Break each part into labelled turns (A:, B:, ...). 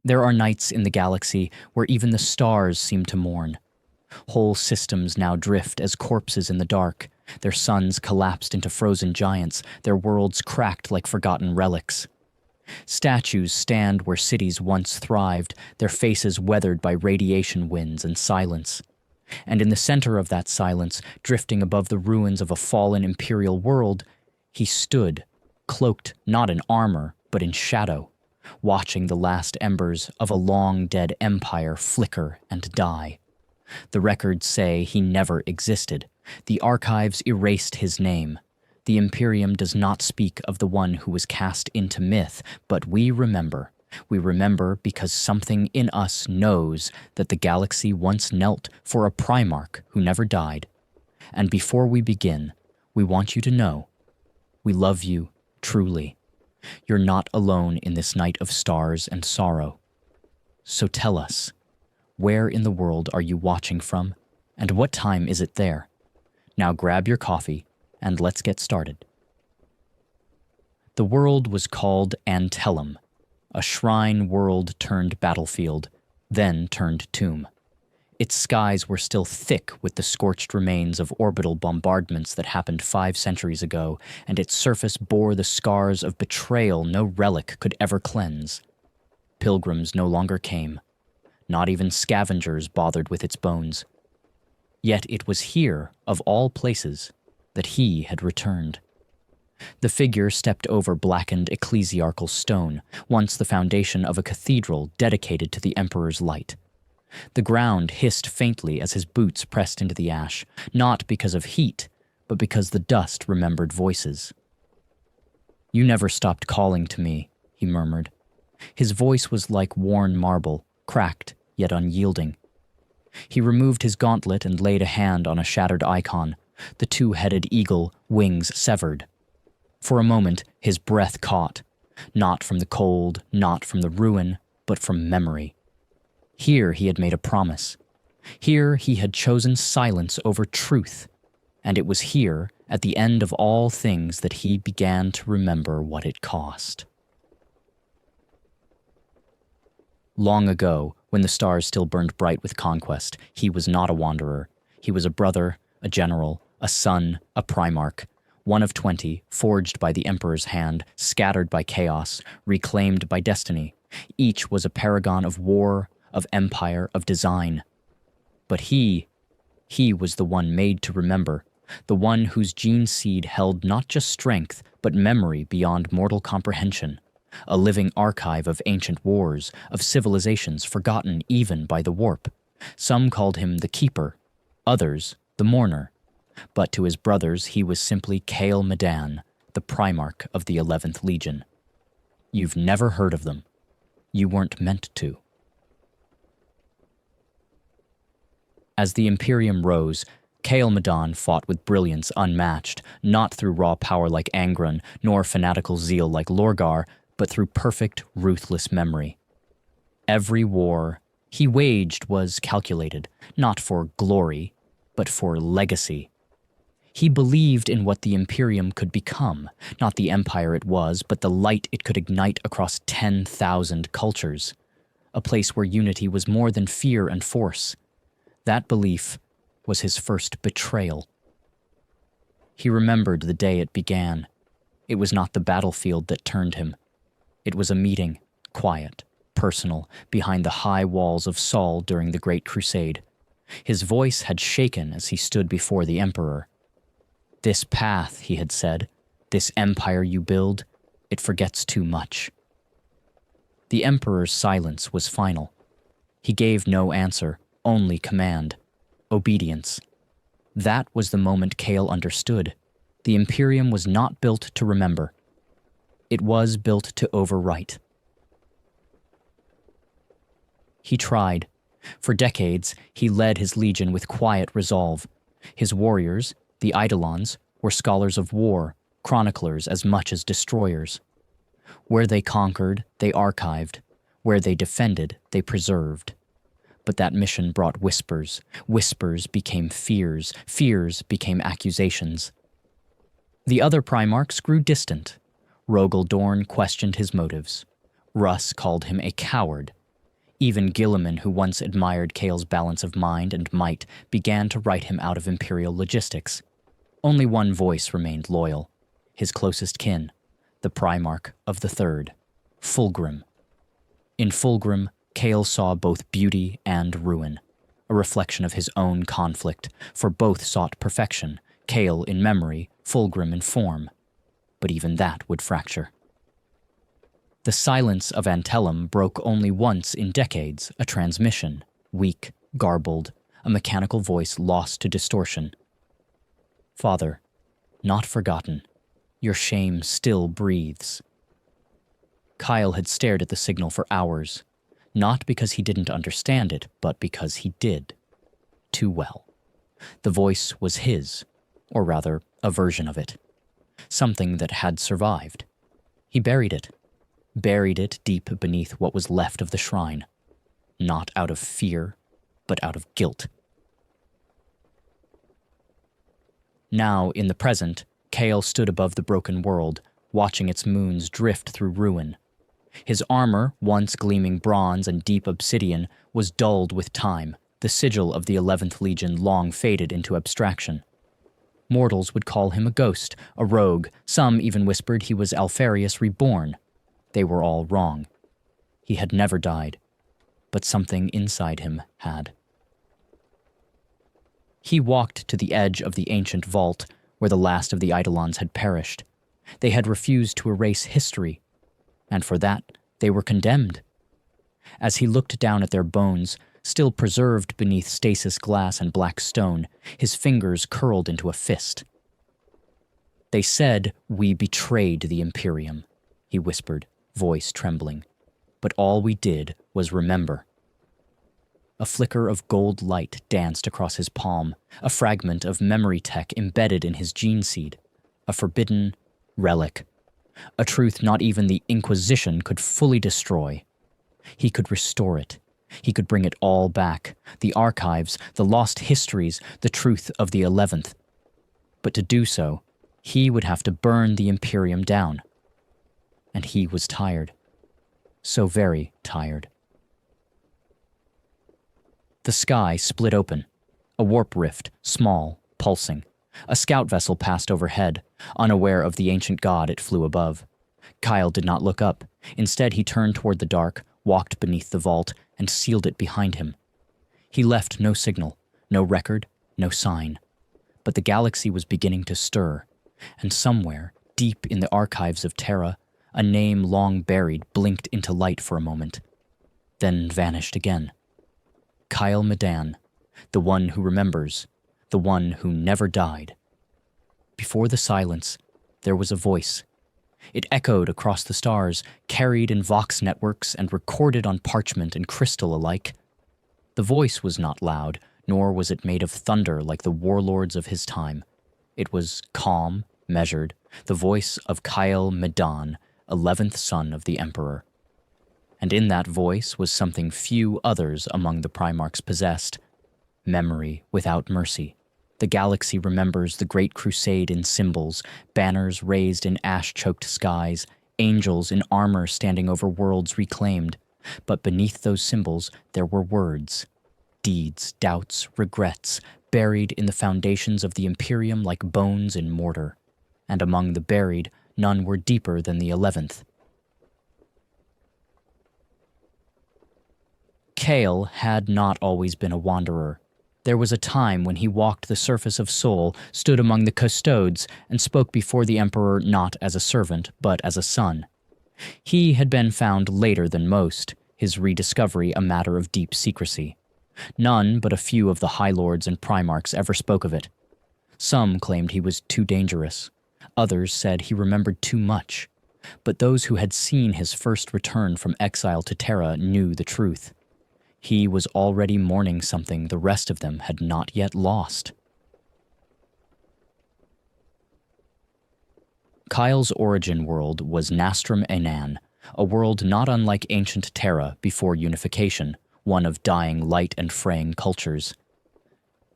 A: There are nights in the galaxy where even the stars seem to mourn. Whole systems now drift as corpses in the dark, their suns collapsed into frozen giants, their worlds cracked like forgotten relics. Statues stand where cities once thrived, their faces weathered by radiation winds and silence. And in the center of that silence, drifting above the ruins of a fallen imperial world, he stood, cloaked not in armor, but in shadow, watching the last embers of a long-dead empire flicker and die. The records say he never existed. The archives erased his name. The Imperium does not speak of the one who was cast into myth, but we remember. We remember because something in us knows that the galaxy once knelt for a Primarch who never died. And before we begin, we want you to know, we love you truly. You're not alone in this night of stars and sorrow. So tell us, where in the world are you watching from, and what time is it there? Now grab your coffee, and let's get started. The world was called Antellum, a shrine world turned battlefield, then turned tomb. Its skies were still thick with the scorched remains of orbital bombardments that happened 5 centuries ago, and its surface bore the scars of betrayal no relic could ever cleanse. Pilgrims no longer came. Not even scavengers bothered with its bones. Yet it was here, of all places, that he had returned. The figure stepped over blackened ecclesiarchal stone, once the foundation of a cathedral dedicated to the Emperor's light. The ground hissed faintly as his boots pressed into the ash, not because of heat, but because the dust remembered voices. "You never stopped calling to me," he murmured. His voice was like worn marble, cracked yet unyielding. He removed his gauntlet and laid a hand on a shattered icon, the 2-headed eagle, wings severed. For a moment, his breath caught, not from the cold, not from the ruin, but from memory. Here he had made a promise. Here he had chosen silence over truth. And it was here, at the end of all things, that he began to remember what it cost. Long ago, when the stars still burned bright with conquest, he was not a wanderer. He was a brother, a general, a son, a Primarch, one of 20, forged by the Emperor's hand, scattered by chaos, reclaimed by destiny. Each was a paragon of war, of empire, of design. But he was the one made to remember, the one whose gene seed held not just strength, but memory beyond mortal comprehension, a living archive of ancient wars, of civilizations forgotten even by the warp. Some called him the Keeper, others the Mourner. But to his brothers he was simply Kael Madan, the Primarch of the 11th Legion. You've never heard of them. You weren't meant to. As the Imperium rose, Kael Madan fought with brilliance unmatched, not through raw power like Angron, nor fanatical zeal like Lorgar, but through perfect, ruthless memory. Every war he waged was calculated, not for glory, but for legacy. He believed in what the Imperium could become, not the empire it was, but the light it could ignite across 10,000 cultures, a place where unity was more than fear and force. That belief was his first betrayal. He remembered the day it began. It was not the battlefield that turned him. It was a meeting, quiet, personal, behind the high walls of Saul during the Great Crusade. His voice had shaken as he stood before the Emperor. "This path," he had said, "this empire you build, it forgets too much." The Emperor's silence was final. He gave no answer, only command, obedience. That was the moment Kael understood. The Imperium was not built to remember. It was built to overwrite. He tried. For decades, he led his legion with quiet resolve. His warriors, the Eidolons, were scholars of war, chroniclers as much as destroyers. Where they conquered, they archived. Where they defended, they preserved. But that mission brought whispers. Whispers became fears. Fears became accusations. The other Primarchs grew distant. Rogel Dorn questioned his motives. Russ called him a coward. Even Gilliman, who once admired Kale's balance of mind and might, began to write him out of imperial logistics. Only one voice remained loyal, his closest kin, the Primarch of the Third, Fulgrim. In Fulgrim, Kale saw both beauty and ruin, a reflection of his own conflict, for both sought perfection, Kale in memory, Fulgrim in form. But even that would fracture. The silence of Antellum broke only once in decades, a transmission, weak, garbled, a mechanical voice lost to distortion. Father, not forgotten, your shame still breathes. Kyle had stared at the signal for hours, not because he didn't understand it, but because he did. Too well. The voice was his, or rather, a version of it. Something that had survived. He buried it deep beneath what was left of the shrine, not out of fear, but out of guilt. Now, in the present, Kale stood above the broken world, watching its moons drift through ruin. His armor, once gleaming bronze and deep obsidian, was dulled with time, the sigil of the 11th Legion long faded into abstraction. Mortals would call him a ghost, a rogue. Some even whispered he was Alfarius reborn. They were all wrong. He had never died, but something inside him had. He walked to the edge of the ancient vault, where the last of the Eidolons had perished. They had refused to erase history, and for that they were condemned. As he looked down at their bones, still preserved beneath stasis glass and black stone, his fingers curled into a fist. They said, "We betrayed the Imperium," he whispered, voice trembling. "But all we did was remember." A flicker of gold light danced across his palm, a fragment of memory tech embedded in his gene seed, a forbidden relic, a truth not even the Inquisition could fully destroy. He could restore it. He could bring it all back, the archives, the lost histories, the truth of the 11th. But to do so, he would have to burn the Imperium down. And he was tired. So very tired. The sky split open. A warp rift, small, pulsing. A scout vessel passed overhead. Unaware of the ancient god, it flew above. Kyle did not look up. Instead, he turned toward the dark, walked beneath the vault, and sealed it behind him. He left no signal, no record, no sign. But the galaxy was beginning to stir, and somewhere, deep in the archives of Terra, a name long buried blinked into light for a moment, then vanished again. Kyle Medan, the one who remembers, the one who never died. Before the silence, there was a voice. It echoed across the stars, carried in Vox networks and recorded on parchment and crystal alike. The voice was not loud, nor was it made of thunder like the warlords of his time. It was calm, measured, the voice of Kyle Medan, 11th son of the Emperor. And in that voice was something few others among the Primarchs possessed: memory without mercy. The galaxy remembers the Great Crusade in symbols, banners raised in ash-choked skies, angels in armor standing over worlds reclaimed. But beneath those symbols there were words, deeds, doubts, regrets, buried in the foundations of the Imperium like bones in mortar. And among the buried, none were deeper than the 11th. Kale had not always been a wanderer. There was a time when he walked the surface of Sol, stood among the custodes, and spoke before the Emperor not as a servant, but as a son. He had been found later than most, his rediscovery a matter of deep secrecy. None but a few of the High Lords and Primarchs ever spoke of it. Some claimed he was too dangerous. Others said he remembered too much. But those who had seen his first return from exile to Terra knew the truth. He was already mourning something the rest of them had not yet lost. Kyle's origin world was Nastrum Enan, a world not unlike ancient Terra before unification, one of dying light and fraying cultures.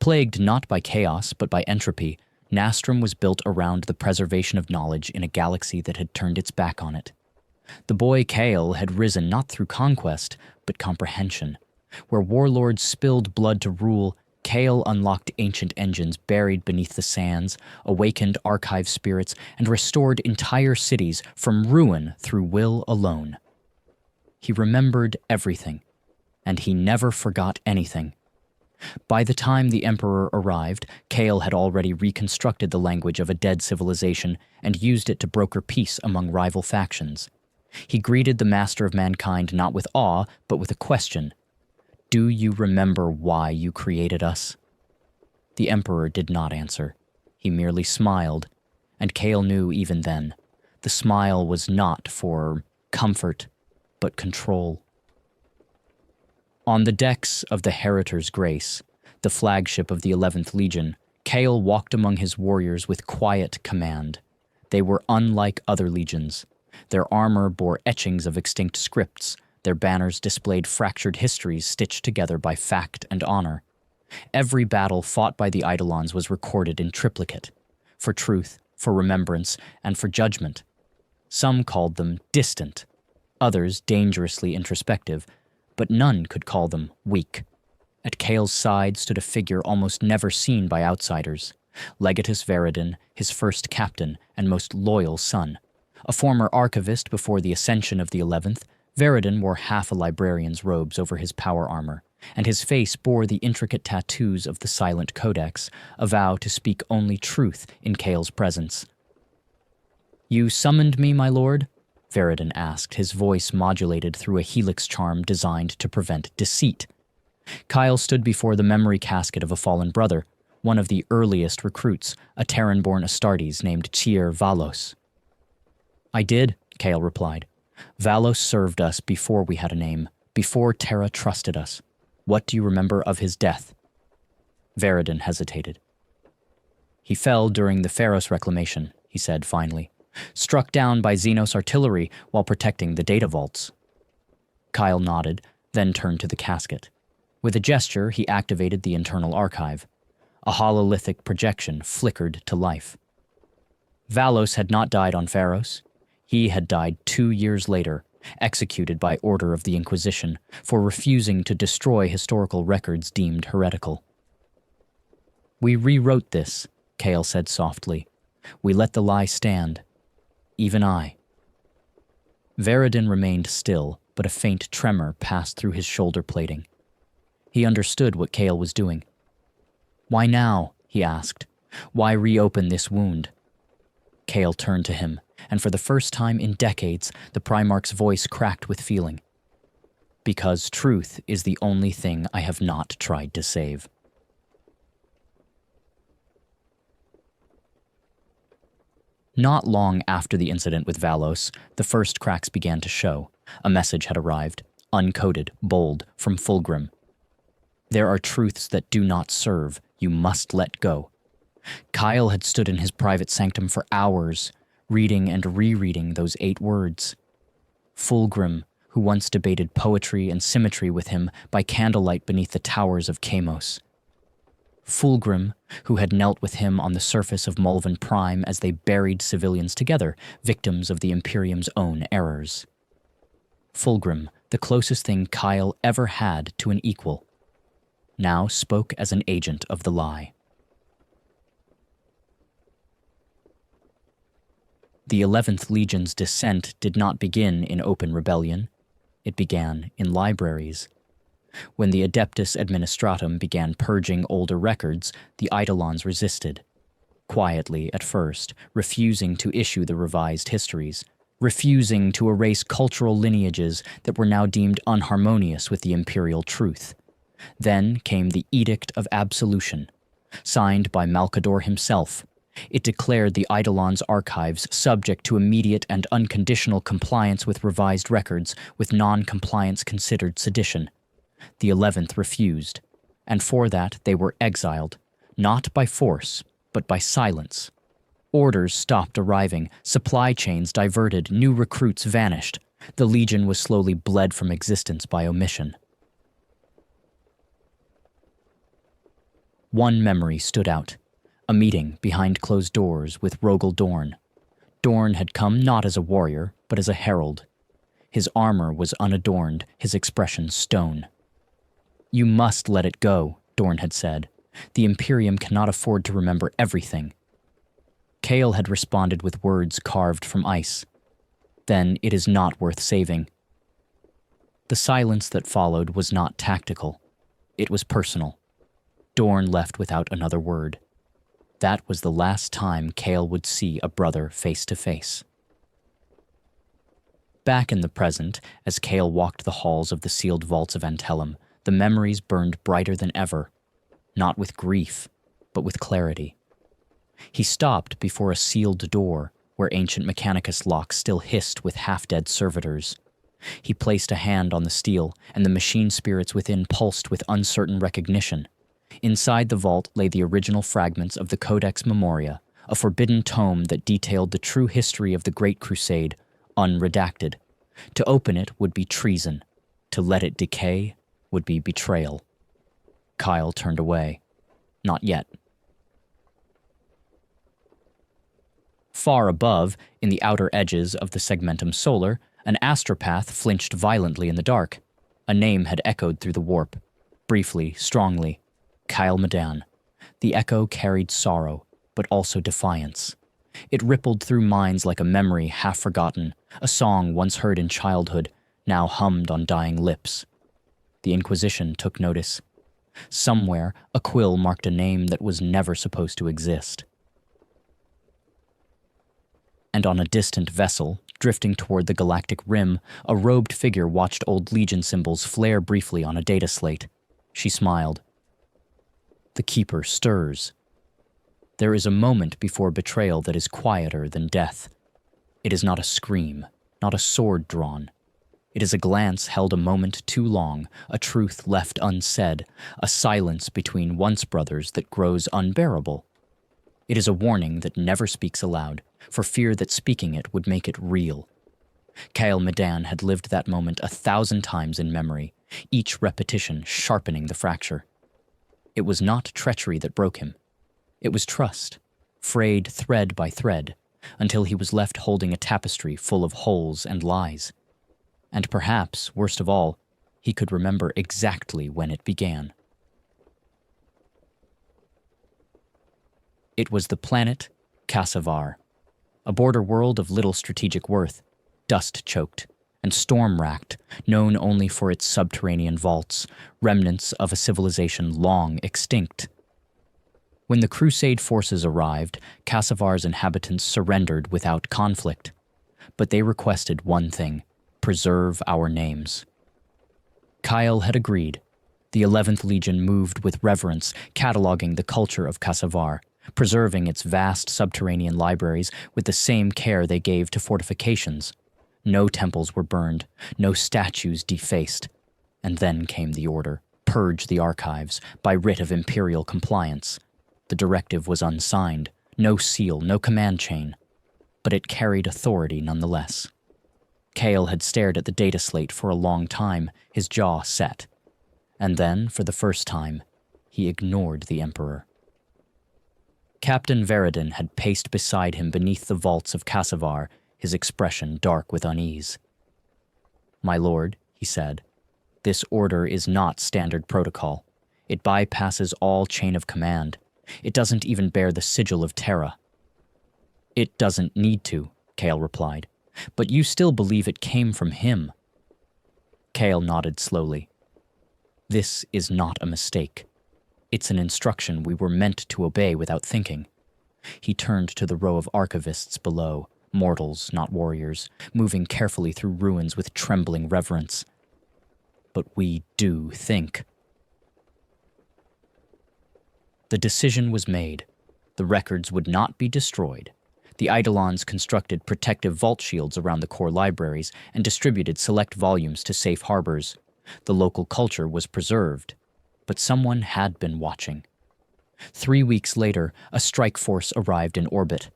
A: Plagued not by chaos but by entropy, Nastrum was built around the preservation of knowledge in a galaxy that had turned its back on it. The boy Kael had risen not through conquest, but comprehension. Where warlords spilled blood to rule, Kael unlocked ancient engines buried beneath the sands, awakened archive spirits, and restored entire cities from ruin through will alone. He remembered everything, and he never forgot anything. By the time the Emperor arrived, Kael had already reconstructed the language of a dead civilization and used it to broker peace among rival factions. He greeted the master of mankind not with awe, but with a question. Do you remember why you created us? The Emperor did not answer. He merely smiled, and Kael knew even then, the smile was not for comfort, but control. On the decks of the Heritor's Grace, the flagship of the 11th Legion, Kael walked among his warriors with quiet command. They were unlike other legions. Their armor bore etchings of extinct scripts. Their banners displayed fractured histories stitched together by fact and honor. Every battle fought by the Eidolons was recorded in triplicate, for truth, for remembrance, and for judgment. Some called them distant, others dangerously introspective, but none could call them weak. At Kael's side stood a figure almost never seen by outsiders, Legatus Veridin, his first captain and most loyal son. A former archivist before the ascension of the 11th, Veridin wore half a librarian's robes over his power armor, and his face bore the intricate tattoos of the Silent Codex, a vow to speak only truth in Kael's presence. "You summoned me, my lord?" Veridin asked, his voice modulated through a helix charm designed to prevent deceit. Kael stood before the memory casket of a fallen brother, one of the earliest recruits, a Terran-born Astartes named Tyr Valos. "I did," Kael replied. "Valos served us before we had a name, before Terra trusted us. What do you remember of his death?" Veridin hesitated. "He fell during the Pharos reclamation," he said finally, "struck down by Xenos artillery while protecting the data vaults." Kael nodded, then turned to the casket. With a gesture, he activated the internal archive. A hololithic projection flickered to life. Valos had not died on Pharos. He had died 2 years later, executed by order of the Inquisition for refusing to destroy historical records deemed heretical. "We rewrote this," Kael said softly. "We let the lie stand. Even I." Veridin remained still, but a faint tremor passed through his shoulder plating. He understood what Kael was doing. "Why now?" he asked. "Why reopen this wound?" Kael turned to him, and for the first time in decades, the Primarch's voice cracked with feeling. "Because truth is the only thing I have not tried to save." Not long after the incident with Valos, the first cracks began to show. A message had arrived, uncoded, bold, from Fulgrim. "There are truths that do not serve. You must let go." Kael had stood in his private sanctum for hours, reading and rereading those 8 words. Fulgrim, who once debated poetry and symmetry with him by candlelight beneath the towers of Kamos. Fulgrim, who had knelt with him on the surface of Mulven Prime as they buried civilians together, victims of the Imperium's own errors. Fulgrim, the closest thing Kael ever had to an equal, now spoke as an agent of the lie. The 11th Legion's descent did not begin in open rebellion. It began in libraries. When the Adeptus Administratum began purging older records, the Eidolons resisted. Quietly at first, refusing to issue the revised histories, refusing to erase cultural lineages that were now deemed unharmonious with the imperial truth. Then came the Edict of Absolution, signed by Malkador himself. It declared the Eidolons' archives subject to immediate and unconditional compliance with revised records, with non-compliance considered sedition. The 11th refused, and for that they were exiled, not by force, but by silence. Orders stopped arriving, supply chains diverted, new recruits vanished. The Legion was slowly bled from existence by omission. One memory stood out. A meeting behind closed doors with Rogel Dorn. Dorn had come not as a warrior, but as a herald, His armor was unadorned, his expression stone. "You must let it go," Dorn had said. "The Imperium cannot afford to remember everything." Cale had responded with words carved from ice. "Then it is not worth saving." The silence that followed was not tactical. It was personal. Dorn left without another word. That was the last time Cale would see a brother face to face. Back in the present, as Cale walked the halls of the sealed vaults of Antellum, the memories burned brighter than ever, not with grief, but with clarity. He stopped before a sealed door where ancient Mechanicus locks still hissed with half-dead servitors. He placed a hand on the steel, and the machine spirits within pulsed with uncertain recognition. Inside the vault lay the original fragments of the Codex Memoria, a forbidden tome that detailed the true history of the Great Crusade, unredacted. To open it would be treason. To let it decay would be betrayal. Kyle turned away. Not yet. Far above, in the outer edges of the segmentum solar, an astropath flinched violently in the dark. A name had echoed through the warp. Briefly, strongly. Kyle Medan. The echo carried sorrow, but also defiance. It rippled through minds like a memory half forgotten, a song once heard in childhood, now hummed on dying lips. The Inquisition took notice. Somewhere, a quill marked a name that was never supposed to exist. And on a distant vessel, drifting toward the galactic rim, a robed figure watched old Legion symbols flare briefly on a data slate. She smiled. The Keeper stirs. There is a moment before betrayal that is quieter than death. It is not a scream, not a sword drawn. It is a glance held a moment too long, a truth left unsaid, a silence between once brothers that grows unbearable. It is a warning that never speaks aloud, for fear that speaking it would make it real. Kyle Medan had lived that moment 1,000 times in memory, each repetition sharpening the fracture. It was not treachery that broke him. It was trust, frayed thread by thread, until he was left holding a tapestry full of holes and lies. And perhaps, worst of all, he could remember exactly when it began. It was the planet Kassavar, a border world of little strategic worth, dust-choked and storm-racked, known only for its subterranean vaults, remnants of a civilization long extinct. When the Crusade forces arrived, Kassavar's inhabitants surrendered without conflict. But they requested one thing: preserve our names. Kyle had agreed. The 11th Legion moved with reverence, cataloging the culture of Kassavar, preserving its vast subterranean libraries with the same care they gave to fortifications. No temples were burned, no statues defaced. And then came the order: purge the archives by writ of imperial compliance. The directive was unsigned, no seal, no command chain, but it carried authority nonetheless. Cale had stared at the data slate for a long time, his jaw set. And then, for the first time, he ignored the Emperor. Captain Veridin had paced beside him beneath the vaults of Kassavar, his expression dark with unease. "My lord," he said, "this order is not standard protocol. It bypasses all chain of command. It doesn't even bear the sigil of Terra." "It doesn't need to," Cale replied. "But you still believe it came from him." Cale nodded slowly. "This is not a mistake. It's an instruction we were meant to obey without thinking." He turned to the row of archivists below, mortals, not warriors, moving carefully through ruins with trembling reverence. "But we do think." The decision was made. The records would not be destroyed. The Eidolons constructed protective vault shields around the core libraries and distributed select volumes to safe harbors. The local culture was preserved. But someone had been watching. 3 weeks later, a strike force arrived in orbit.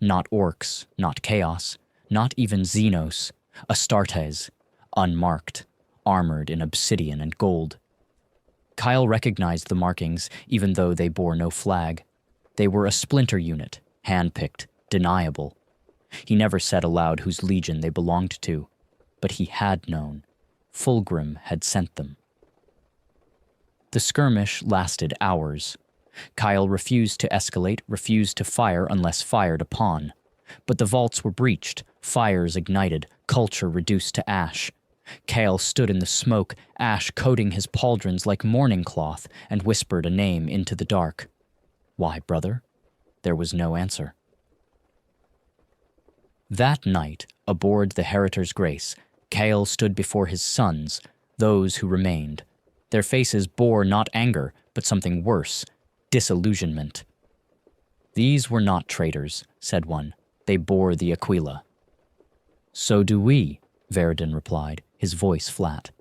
A: Not orcs, not chaos, not even Xenos, Astartes, unmarked, armored in obsidian and gold. Kyle recognized the markings, even though they bore no flag. They were a splinter unit, handpicked, deniable. He never said aloud whose legion they belonged to. but he had known. Fulgrim had sent them. The skirmish lasted hours. Kyle refused to escalate, refused to fire unless fired upon. But the vaults were breached, fires ignited, culture reduced to ash. Kyle stood in the smoke, ash coating his pauldrons like mourning cloth, and whispered a name into the dark. "Why, brother?" There was no answer. That night, aboard the Heritor's Grace, Kale stood before his sons, those who remained. Their faces bore not anger, but something worse, disillusionment. "These were not traitors," said one. "They bore the Aquila." "So do we," Veridin replied, his voice flat.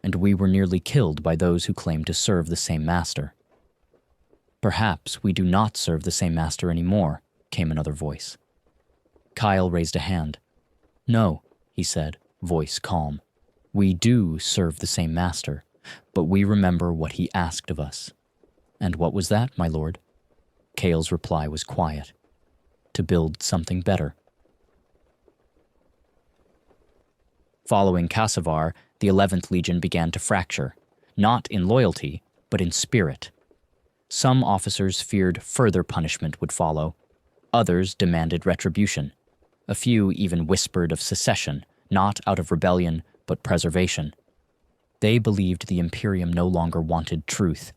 A: "And we were nearly killed by those who claim to serve the same master." "Perhaps we do not serve the same master anymore," came another voice. Kyle raised a hand. "No," he said, voice calm. "We do serve the same master, but we remember what he asked of us." "And what was that, my lord?" Kale's reply was quiet. "To build something better." Following Kassavar, the 11th Legion began to fracture, not in loyalty, but in spirit. Some officers feared further punishment would follow. Others demanded retribution. A few even whispered of secession, not out of rebellion, but preservation. They believed the Imperium no longer wanted truth,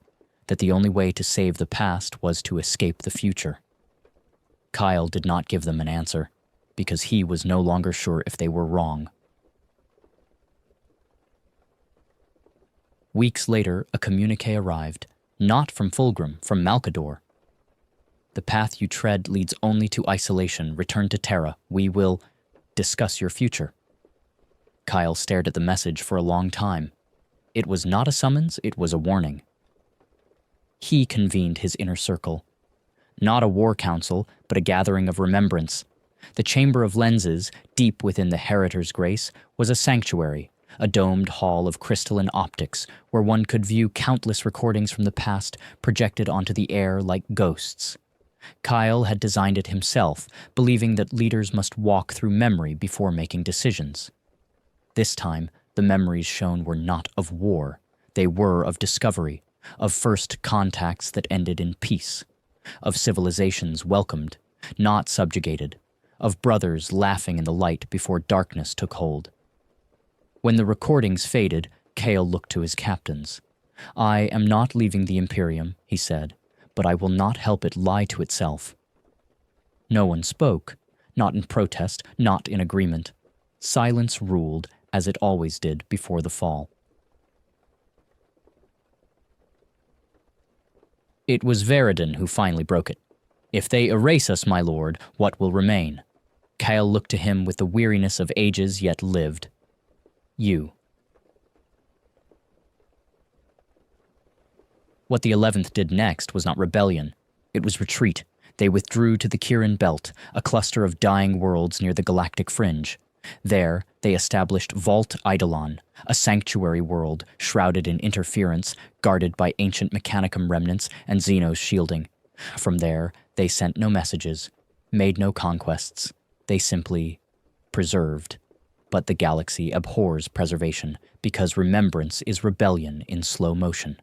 A: that the only way to save the past was to escape the future. Kyle did not give them an answer, because he was no longer sure if they were wrong. Weeks later, a communique arrived, not from Fulgrim, from Malcador. "The path you tread leads only to isolation. Return to Terra. We will discuss your future." Kyle stared at the message for a long time. It was not a summons, it was a warning. He convened his inner circle. Not a war council, but a gathering of remembrance. The Chamber of Lenses, deep within the Heritor's Grace, was a sanctuary, a domed hall of crystalline optics where one could view countless recordings from the past projected onto the air like ghosts. Kyle had designed it himself, believing that leaders must walk through memory before making decisions. This time, the memories shown were not of war. They were of discovery, of first contacts that ended in peace, of civilizations welcomed, not subjugated, of brothers laughing in the light before darkness took hold. When the recordings faded, Kale looked to his captains. "I am not leaving the Imperium," he said, "but I will not help it lie to itself." No one spoke, not in protest, not in agreement. Silence ruled, as it always did before the fall. It was Veridin who finally broke it. "If they erase us, my lord, what will remain?" Kyle looked to him with the weariness of ages yet lived. "You." What the 11th did next was not rebellion. It was retreat. They withdrew to the Kirin Belt, a cluster of dying worlds near the galactic fringe. There, they established Vault Eidolon, a sanctuary world shrouded in interference, guarded by ancient Mechanicum remnants and Xenos shielding. From there, they sent no messages, made no conquests. They simply preserved. But the galaxy abhors preservation, because remembrance is rebellion in slow motion.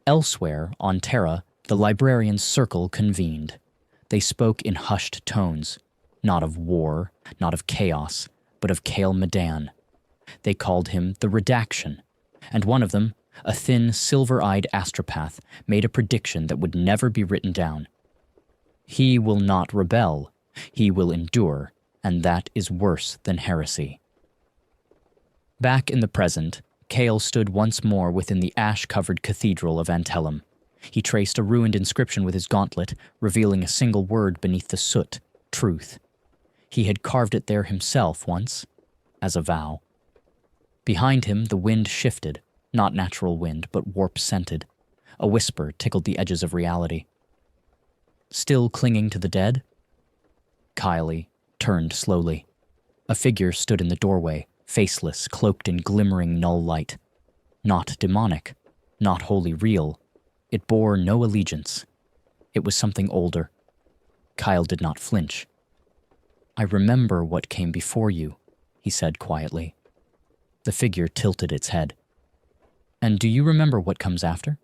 A: Elsewhere, on Terra, the librarians' circle convened. They spoke in hushed tones, not of war, not of chaos, but of Kale Medan. They called him the Redaction, and one of them, a thin, silver-eyed astropath, made a prediction that would never be written down. He will not rebel, he will endure, and that is worse than heresy. Back in the present, Kale stood once more within the ash-covered cathedral of Antellum. He traced a ruined inscription with his gauntlet, revealing a single word beneath the soot, truth. He had carved it there himself once, as a vow. Behind him, the wind shifted, not natural wind, but warp-scented. A whisper tickled the edges of reality. Still clinging to the dead? Kylie turned slowly. A figure stood in the doorway, faceless, cloaked in glimmering null light. Not demonic, not wholly real. It bore no allegiance. It was something older. Kyle did not flinch. "I remember what came before you," he said quietly. The figure tilted its head. And do you remember what comes after?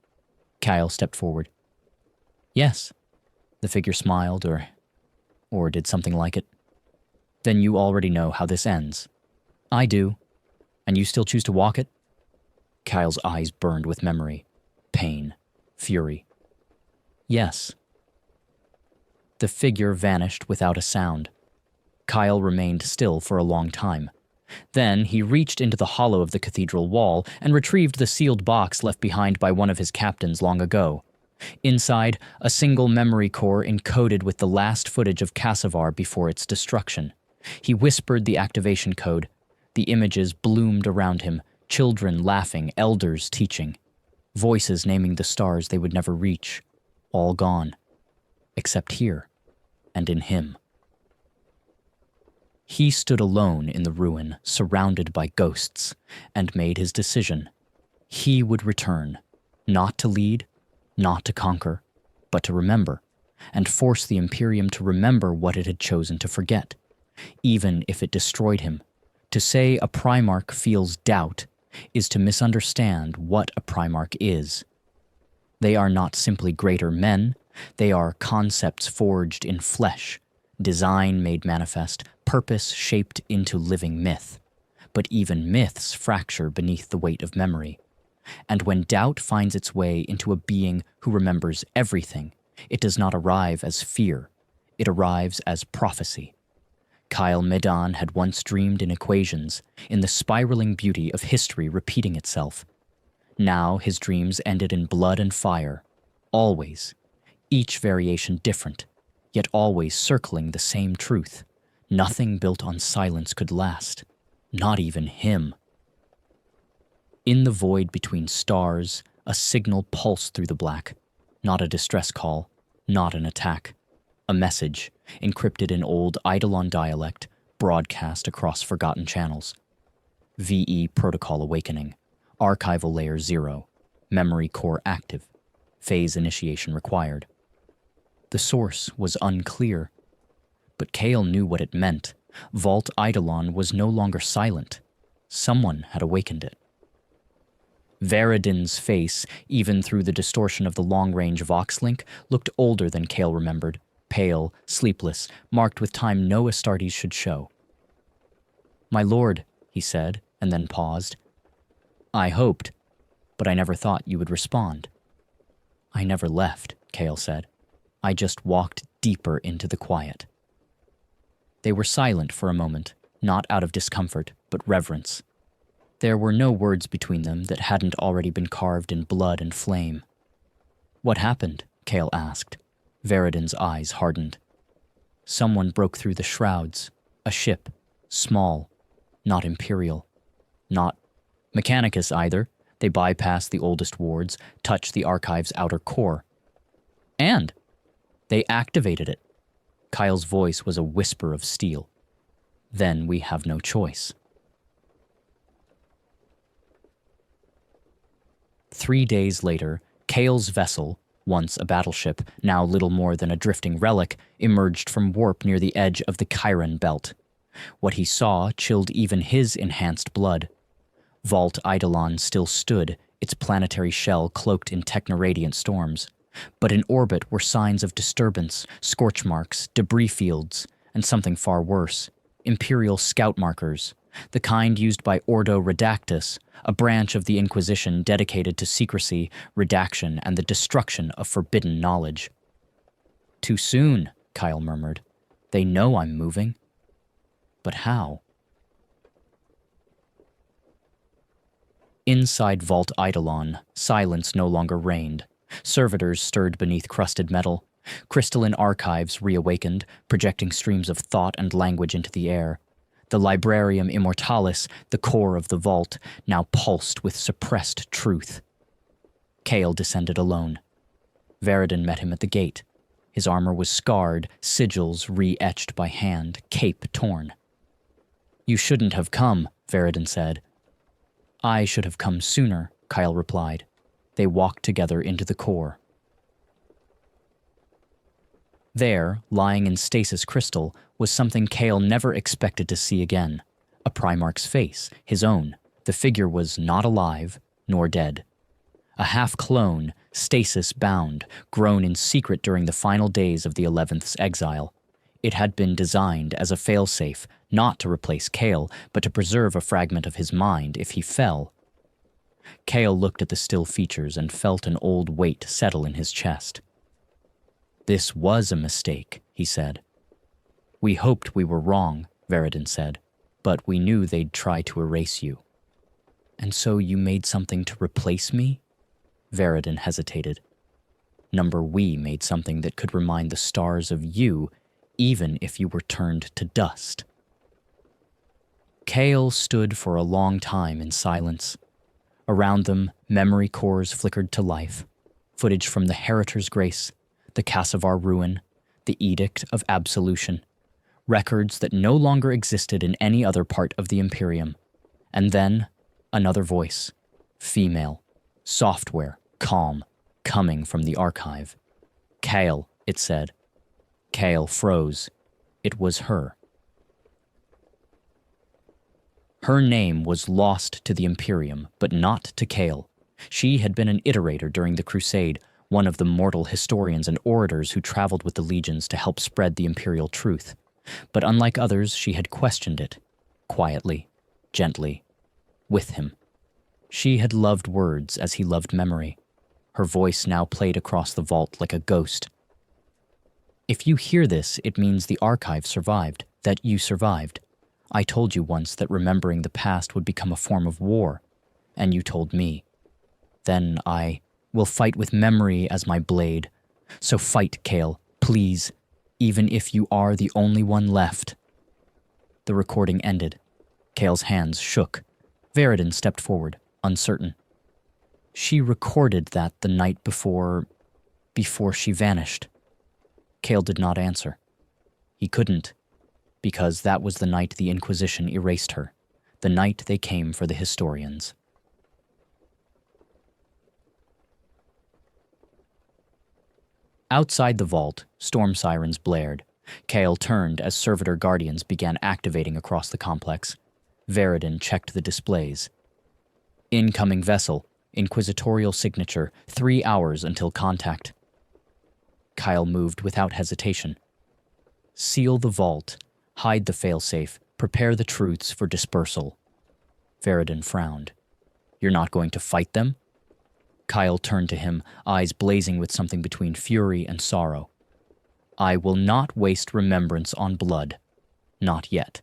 A: Kyle stepped forward. Yes. The figure smiled, or did something like it. Then you already know how this ends. I do. And you still choose to walk it? Kyle's eyes burned with memory, pain, fury. Yes. The figure vanished without a sound. Kyle remained still for a long time. Then he reached into the hollow of the cathedral wall and retrieved the sealed box left behind by one of his captains long ago. Inside, a single memory core encoded with the last footage of Kassavar before its destruction. He whispered the activation code. The images bloomed around him, children laughing, elders teaching. Voices naming the stars they would never reach. All gone. Except here, and in him. He stood alone in the ruin, surrounded by ghosts, and made his decision. He would return, not to lead, not to conquer, but to remember, and force the Imperium to remember what it had chosen to forget, even if it destroyed him. To say a Primarch feels doubt is to misunderstand what a Primarch is. They are not simply greater men, they are concepts forged in flesh, design made manifest, purpose shaped into living myth. But even myths fracture beneath the weight of memory. And when doubt finds its way into a being who remembers everything, it does not arrive as fear. It arrives as prophecy. Kyle Medan had once dreamed in equations, in the spiraling beauty of history repeating itself. Now his dreams ended in blood and fire, always, each variation different, yet always circling the same truth. Nothing built on silence could last, not even him. In the void between stars, a signal pulsed through the black, not a distress call, not an attack. A message, encrypted in old Eidolon dialect, broadcast across forgotten channels. VE Protocol Awakening, Archival Layer 0, Memory Core active, phase initiation required. The source was unclear, but Kale knew what it meant. Vault Eidolon was no longer silent. Someone had awakened it. Veridin's face, even through the distortion of the long-range Voxlink, looked older than Kale remembered, pale, sleepless, marked with time no Astartes should show. "My lord," he said, and then paused. "I hoped, but I never thought you would respond." "I never left," Kale said. "I just walked deeper into the quiet." They were silent for a moment, not out of discomfort, but reverence. There were no words between them that hadn't already been carved in blood and flame. "What happened?" Kale asked. Veridin's eyes hardened. "Someone broke through the shrouds. A ship. Small. Not Imperial. Not Mechanicus either. They bypassed the oldest wards, touched the archive's outer core. And they activated it." Kyle's voice was a whisper of steel. "Then we have no choice." 3 days later, Kale's vessel, once a battleship, now little more than a drifting relic, emerged from warp near the edge of the Chiron belt. What he saw chilled even his enhanced blood. Vault Eidolon still stood, its planetary shell cloaked in technoradiant storms. But in orbit were signs of disturbance, scorch marks, debris fields, and something far worse, Imperial scout markers, the kind used by Ordo Redactus, a branch of the Inquisition dedicated to secrecy, redaction, and the destruction of forbidden knowledge. "Too soon," Kyle murmured. "They know I'm moving." But how? Inside Vault Eidolon, silence no longer reigned. Servitors stirred beneath crusted metal. Crystalline archives reawakened, projecting streams of thought and language into the air. The Librarium Immortalis, the core of the vault, now pulsed with suppressed truth. Kale descended alone. Veridin met him at the gate. His armor was scarred, sigils re-etched by hand, cape torn. "You shouldn't have come," Veridin said. "I should have come sooner," Kyle replied. They walked together into the core. There, lying in stasis crystal, was something Kale never expected to see again. A Primarch's face, his own. The figure was not alive, nor dead. A half-clone, stasis-bound, grown in secret during the final days of the 11th's exile. It had been designed as a failsafe, not to replace Kale, but to preserve a fragment of his mind if he fell. Kale looked at the still features and felt an old weight settle in his chest. "This was a mistake," he said. "We hoped we were wrong," Veridin said, "but we knew they'd try to erase you." "And so you made something to replace me?" Veridin hesitated. We made something that could remind the stars of you, even if you were turned to dust." Kale stood for a long time in silence. Around them, memory cores flickered to life. Footage from the Heritor's Grace, the Kassavar Ruin, the Edict of Absolution. Records that no longer existed in any other part of the Imperium. And then, another voice. Female. Software. Calm. Coming from the archive. "Kale," it said. Kale froze. It was her. Her name was lost to the Imperium, but not to Kale. She had been an iterator during the Crusade, one of the mortal historians and orators who traveled with the legions to help spread the Imperial truth. But unlike others, she had questioned it. Quietly. Gently. With him. She had loved words as he loved memory. Her voice now played across the vault like a ghost. "If you hear this, it means the archive survived, that you survived. I told you once that remembering the past would become a form of war, and you told me. Then I will fight with memory as my blade. So fight, Kale, please, even if you are the only one left." The recording ended. Kale's hands shook. Veridin stepped forward, uncertain. "She recorded that the night before she vanished." Kale did not answer. He couldn't, because that was the night the Inquisition erased her, the night they came for the historians. Outside the vault, storm sirens blared. Kale turned as servitor guardians began activating across the complex. Veridin checked the displays. "Incoming vessel, inquisitorial signature, 3 hours until contact." Kyle moved without hesitation. "Seal the vault, hide the failsafe, prepare the truths for dispersal." Veridin frowned. "You're not going to fight them?" Kyle turned to him, eyes blazing with something between fury and sorrow. "I will not waste remembrance on blood. Not yet."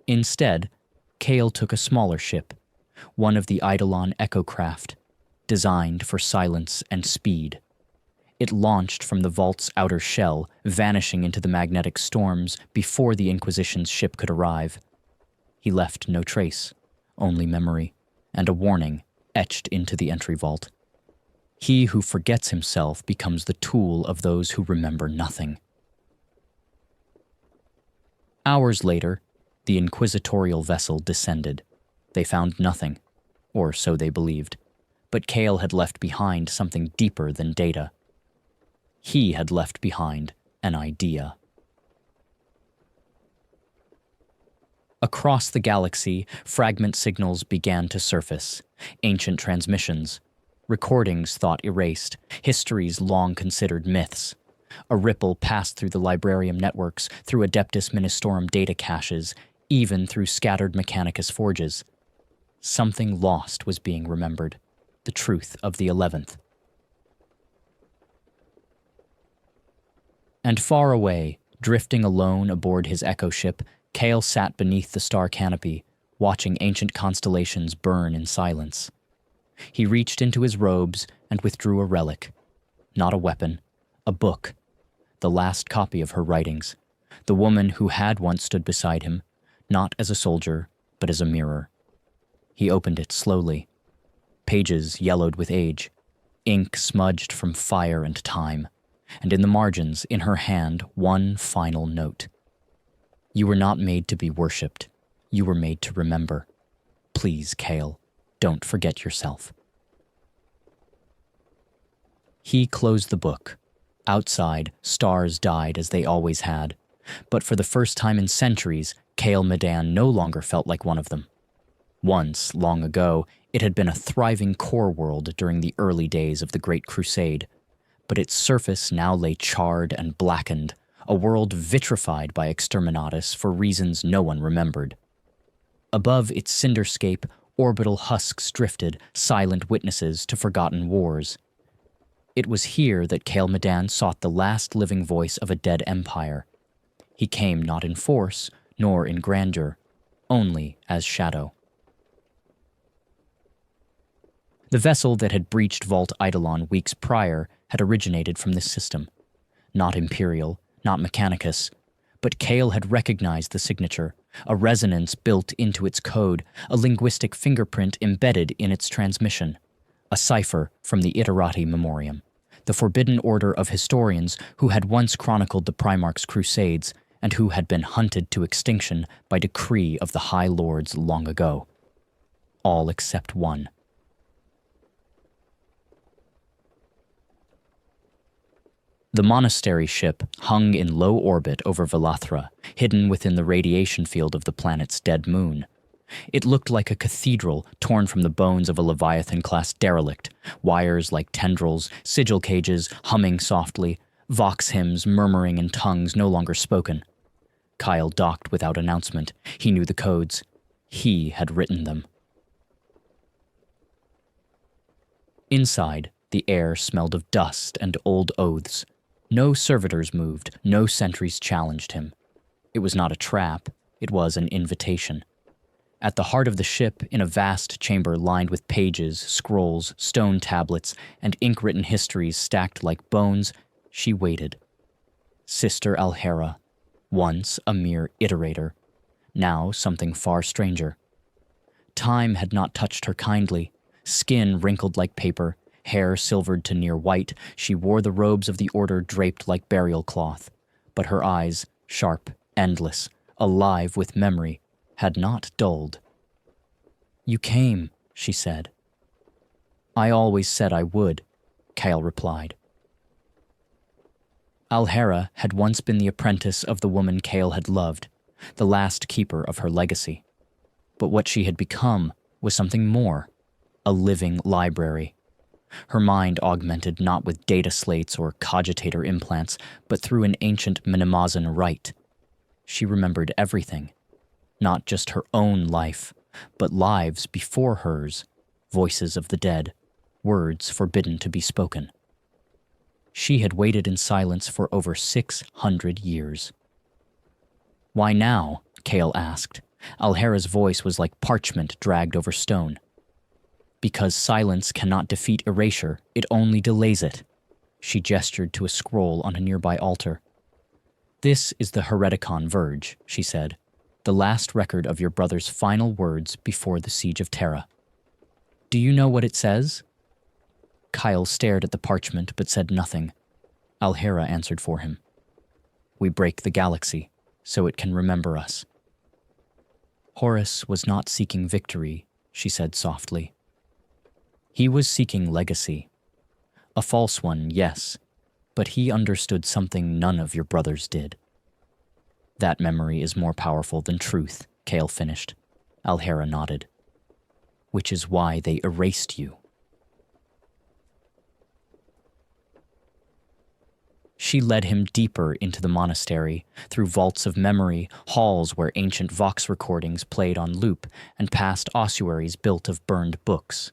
A: Instead, Kale took a smaller ship, one of the Eidolon Echo craft, designed for silence and speed. It launched from the vault's outer shell, vanishing into the magnetic storms before the Inquisition's ship could arrive. He left no trace, only memory, and a warning etched into the entry vault. He who forgets himself becomes the tool of those who remember nothing. Hours later, the inquisitorial vessel descended. They found nothing, or so they believed, but Kale had left behind something deeper than data. He had left behind an idea. Across the galaxy, fragment signals began to surface. Ancient transmissions, recordings thought erased, histories long considered myths. A ripple passed through the Librarium networks, through Adeptus Ministorum data caches, even through scattered Mechanicus forges. Something lost was being remembered, the truth of the 11th. And far away, drifting alone aboard his echo ship, Kale sat beneath the star canopy, watching ancient constellations burn in silence. He reached into his robes and withdrew a relic. Not a weapon, a book. The last copy of her writings. The woman who had once stood beside him, not as a soldier, but as a mirror. He opened it slowly. Pages yellowed with age. Ink smudged from fire and time. And in the margins, in her hand, one final note. You were not made to be worshipped. You were made to remember. Please, Kale, don't forget yourself. He closed the book. Outside, stars died as they always had. But for the first time in centuries, Kael Medan no longer felt like one of them. Once, long ago, it had been a thriving core world during the early days of the Great Crusade, but its surface now lay charred and blackened, a world vitrified by exterminatus for reasons no one remembered. Above its cinderscape, orbital husks drifted, silent witnesses to forgotten wars. It was here that Kael Medan sought the last living voice of a dead empire. He came not in force, nor in grandeur, only as shadow. The vessel that had breached Vault Eidolon weeks prior had originated from this system. Not Imperial, not Mechanicus, but Kael had recognized the signature, a resonance built into its code, a linguistic fingerprint embedded in its transmission, a cipher from the Iterati Memoriam, the forbidden order of historians who had once chronicled the Primarch's crusades and who had been hunted to extinction by decree of the High Lords long ago. All except one. The monastery ship hung in low orbit over Velathra, hidden within the radiation field of the planet's dead moon. It looked like a cathedral torn from the bones of a Leviathan-class derelict, wires like tendrils, sigil cages humming softly, vox hymns murmuring in tongues no longer spoken. Kael docked without announcement. He knew the codes. He had written them. Inside, the air smelled of dust and old oaths. No servitors moved, no sentries challenged him. It was not a trap, it was an invitation. At the heart of the ship, in a vast chamber lined with pages, scrolls, stone tablets, and ink-written histories stacked like bones, she waited. Sister Alhera, once a mere iterator, now something far stranger. Time had not touched her kindly, skin wrinkled like paper, hair silvered to near white. She wore the robes of the order draped like burial cloth, but her eyes, sharp, endless, alive with memory, had not dulled. "You came," she said. "I always said I would," Kael replied. Alhera had once been the apprentice of the woman Kael had loved, the last keeper of her legacy. But what she had become was something more, a living library. Her mind augmented not with data slates or cogitator implants, but through an ancient Minimazan rite. She remembered everything, not just her own life, but lives before hers, voices of the dead, words forbidden to be spoken. She had waited in silence for over 600 years. "Why now?" Kael asked. Alhera's voice was like parchment dragged over stone. "Because silence cannot defeat erasure, it only delays it." She gestured to a scroll on a nearby altar. "This is the Hereticon Verge," she said, "the last record of your brother's final words before the siege of Terra. Do you know what it says?" Kael stared at the parchment but said nothing. Alhera answered for him. "We break the galaxy, so it can remember us." "Horus was not seeking victory," she said softly. "He was seeking legacy. A false one, yes, but he understood something none of your brothers did." "That memory is more powerful than truth," Kael finished. Alhera nodded. "Which is why they erased you." She led him deeper into the monastery, through vaults of memory, halls where ancient vox recordings played on loop, and past ossuaries built of burned books.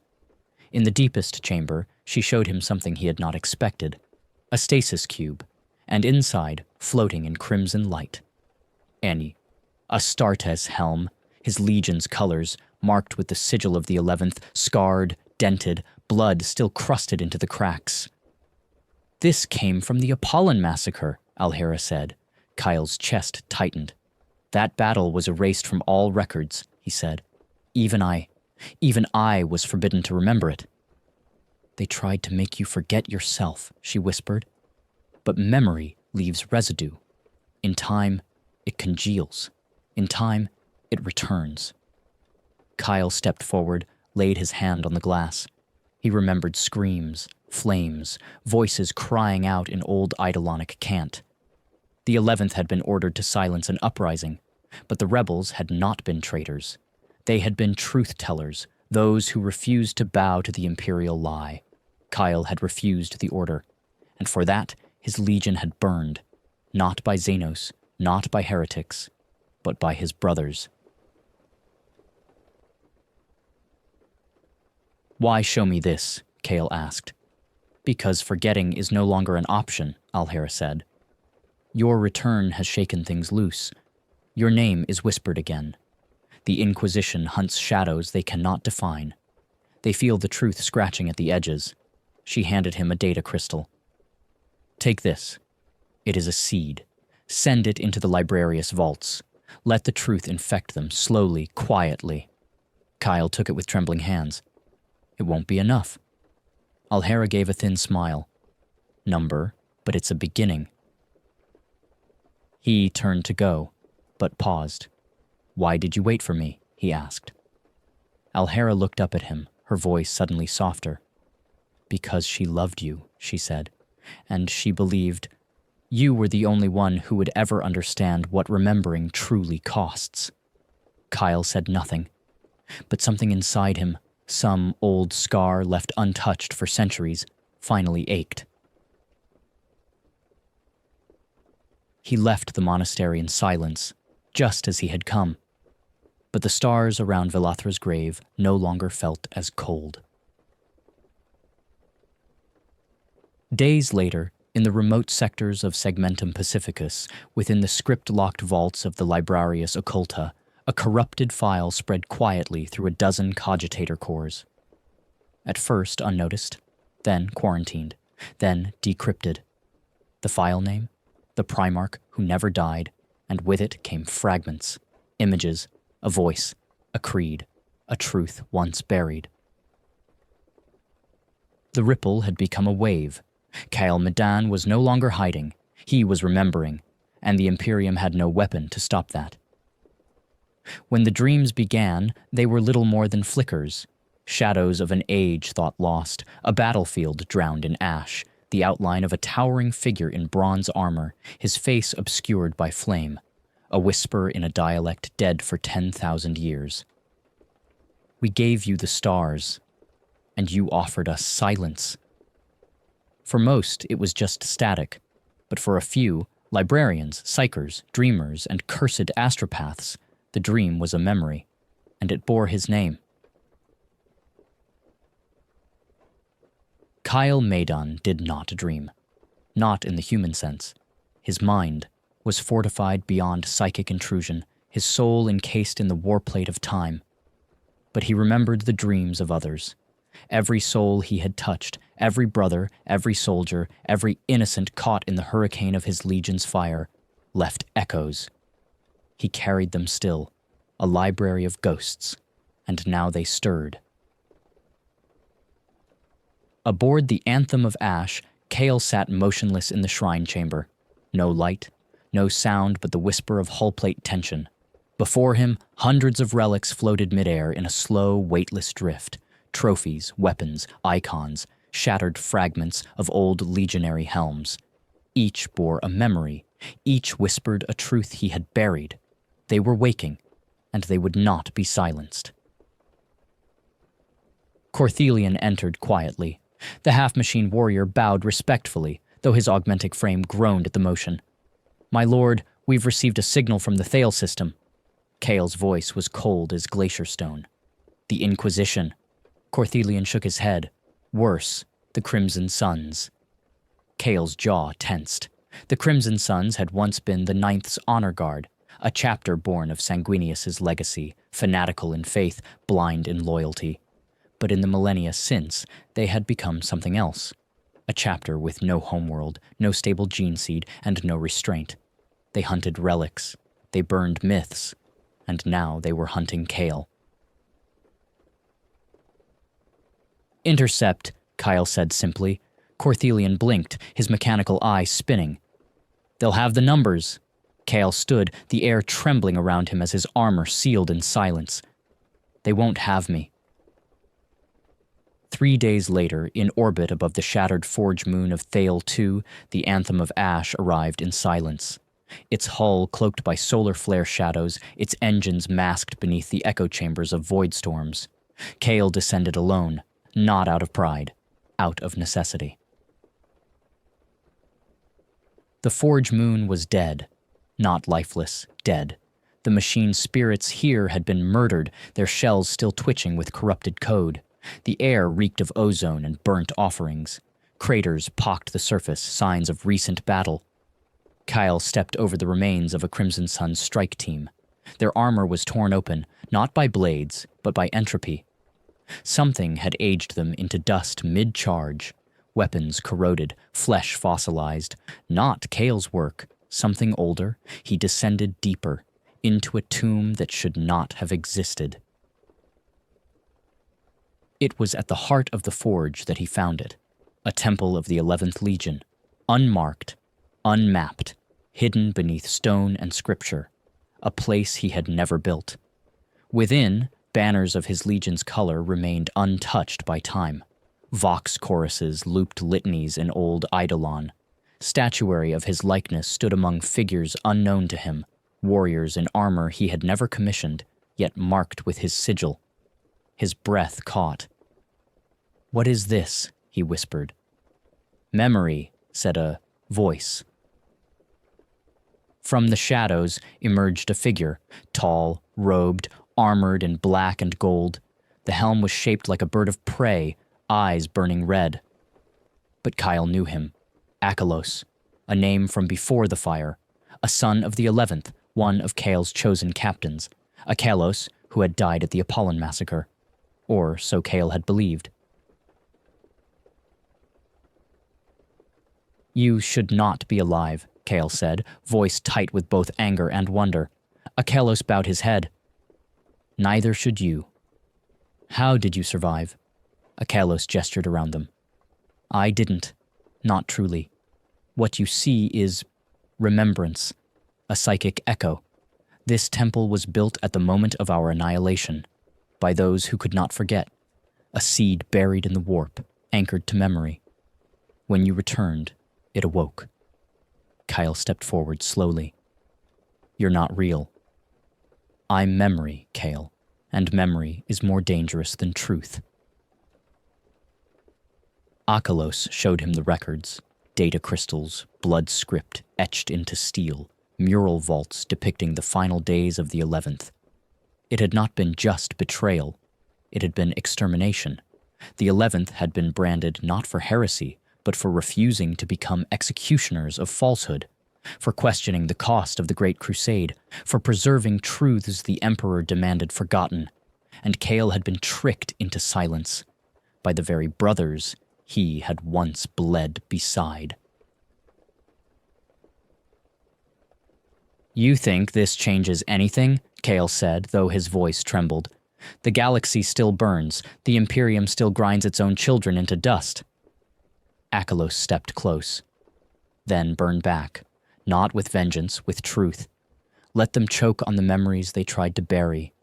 A: In the deepest chamber, she showed him something he had not expected, a stasis cube, and inside, floating in crimson light, Annie, Astartes' helm, his legion's colors, marked with the sigil of the 11th, scarred, dented, blood still crusted into the cracks. "This came from the Apollon massacre," Alhera said. Kael's chest tightened. "That battle was erased from all records," he said. Even I was forbidden to remember it." "They tried to make you forget yourself," she whispered. "But memory leaves residue. In time, it congeals. In time, it returns." Kael stepped forward, laid his hand on the glass. He remembered screams, flames, voices crying out in old Eidolonic cant. The 11th had been ordered to silence an uprising. But the rebels had not been traitors. They had been truth-tellers, those who refused to bow to the imperial lie. Kyle had refused the order, and for that his legion had burned, not by Xenos, not by heretics, but by his brothers. "Why show me this?" Kale asked. "Because forgetting is no longer an option," Alhera said. "Your return has shaken things loose. Your name is whispered again. The Inquisition hunts shadows they cannot define. They feel the truth scratching at the edges." She handed him a data crystal. "Take this. It is a seed. Send it into the Librarius vaults. Let the truth infect them, slowly, quietly." Kyle took it with trembling hands. "It won't be enough." Alhera gave a thin smile. "Number, but it's a beginning." He turned to go, but paused. "Why did you wait for me?" he asked. Alhera looked up at him, her voice suddenly softer. "Because she loved you," she said, "and she believed you were the only one who would ever understand what remembering truly costs." Kyle said nothing, but something inside him, some old scar left untouched for centuries, finally ached. He left the monastery in silence, just as he had come, but the stars around Vilathra's grave no longer felt as cold. Days later, in the remote sectors of Segmentum Pacificus, within the script-locked vaults of the Librarius Occulta, a corrupted file spread quietly through a dozen cogitator cores. At first unnoticed, then quarantined, then decrypted. The file name? The Primarch who never died, and with it came fragments, images, a voice, a creed, a truth once buried. The ripple had become a wave. Kyle Medan was no longer hiding. He was remembering, and the Imperium had no weapon to stop that. When the dreams began, they were little more than flickers, shadows of an age thought lost, a battlefield drowned in ash, the outline of a towering figure in bronze armor, his face obscured by flame, a whisper in a dialect dead for 10,000 years. "We gave you the stars, and you offered us silence." For most, it was just static, but for a few, librarians, psychers, dreamers, and cursed astropaths, the dream was a memory, and it bore his name. Kyle Medan did not dream, not in the human sense. His mind was fortified beyond psychic intrusion, his soul encased in the warplate of time. But he remembered the dreams of others. Every soul he had touched, every brother, every soldier, every innocent caught in the hurricane of his legion's fire, left echoes. He carried them still, a library of ghosts, and now they stirred. Aboard the Anthem of Ash, Kale sat motionless in the shrine chamber. No light, no sound but the whisper of hullplate tension. Before him, hundreds of relics floated midair in a slow, weightless drift. Trophies, weapons, icons, shattered fragments of old legionary helms. Each bore a memory. Each whispered a truth he had buried. They were waking, and they would not be silenced. Corthelian entered quietly. The half-machine warrior bowed respectfully, though his augmentic frame groaned at the motion. "My lord, we've received a signal from the Thale system." Kale's voice was cold as glacier stone. "The Inquisition." Corthelian shook his head. "Worse, the Crimson Sons." Kale's jaw tensed. The Crimson Sons had once been the Ninth's honor guard, a chapter born of Sanguinius's legacy, fanatical in faith, blind in loyalty. But in the millennia since, they had become something else. A chapter with no homeworld, no stable gene seed, and no restraint. They hunted relics. They burned myths. And now they were hunting Kale. "Intercept," Kyle said simply. Corthelian blinked, his mechanical eye spinning. "They'll have the numbers." Kale stood, the air trembling around him as his armor sealed in silence. "They won't have me." 3 days later, in orbit above the shattered forge moon of Thale II, the Anthem of Ash arrived in silence. its hull cloaked by solar flare shadows, its engines masked beneath the echo chambers of void storms. Cale descended alone, not out of pride, out of necessity. The Forge Moon was dead, not lifeless, dead. The machine spirits here had been murdered, their shells still twitching with corrupted code. The air reeked of ozone and burnt offerings. Craters pocked the surface, signs of recent battle. Kyle stepped over the remains of a Crimson Sun strike team. Their armor was torn open, not by blades, but by entropy. Something had aged them into dust mid-charge. Weapons corroded, flesh fossilized. Not Cale's work. Something older. He descended deeper, into a tomb that should not have existed. It was at the heart of the forge that he found it. A temple of the 11th Legion, unmarked, unmapped, hidden beneath stone and scripture, a place he had never built. Within, banners of his legion's color remained untouched by time. Vox choruses looped litanies in old Eidolon. Statuary of his likeness stood among figures unknown to him, warriors in armor he had never commissioned, yet marked with his sigil. His breath caught. "What is this?" he whispered. "Memory," said a voice. From the shadows emerged a figure, tall, robed, armored in black and gold. The helm was shaped like a bird of prey, eyes burning red. But Kyle knew him. Achelos, a name from before the fire, a son of the 11th, one of Cale's chosen captains, Achelos who had died at the Apollon massacre. Or so Cale had believed. "You should not be alive," Cale said, voice tight with both anger and wonder. Achelos bowed his head. "Neither should you." "How did you survive?" Achelos gestured around them. "I didn't. Not truly. What you see is remembrance, a psychic echo. This temple was built at the moment of our annihilation, by those who could not forget, a seed buried in the warp, anchored to memory. When you returned, it awoke." Kyle stepped forward slowly. "You're not real. I'm memory, Cale, and memory is more dangerous than truth." Achelos showed him the records, data crystals, blood script etched into steel, mural vaults depicting the final days of the 11th. It had not been just betrayal. It had been extermination. The 11th had been branded not for heresy, but for refusing to become executioners of falsehood, for questioning the cost of the Great Crusade, for preserving truths the Emperor demanded forgotten. And Cale had been tricked into silence by the very brothers he had once bled beside. "You think this changes anything?" Cale said, though his voice trembled. "The galaxy still burns. The Imperium still grinds its own children into dust." Achelos stepped close, then burned back, not with vengeance, with truth. Let them choke on the memories they tried to bury.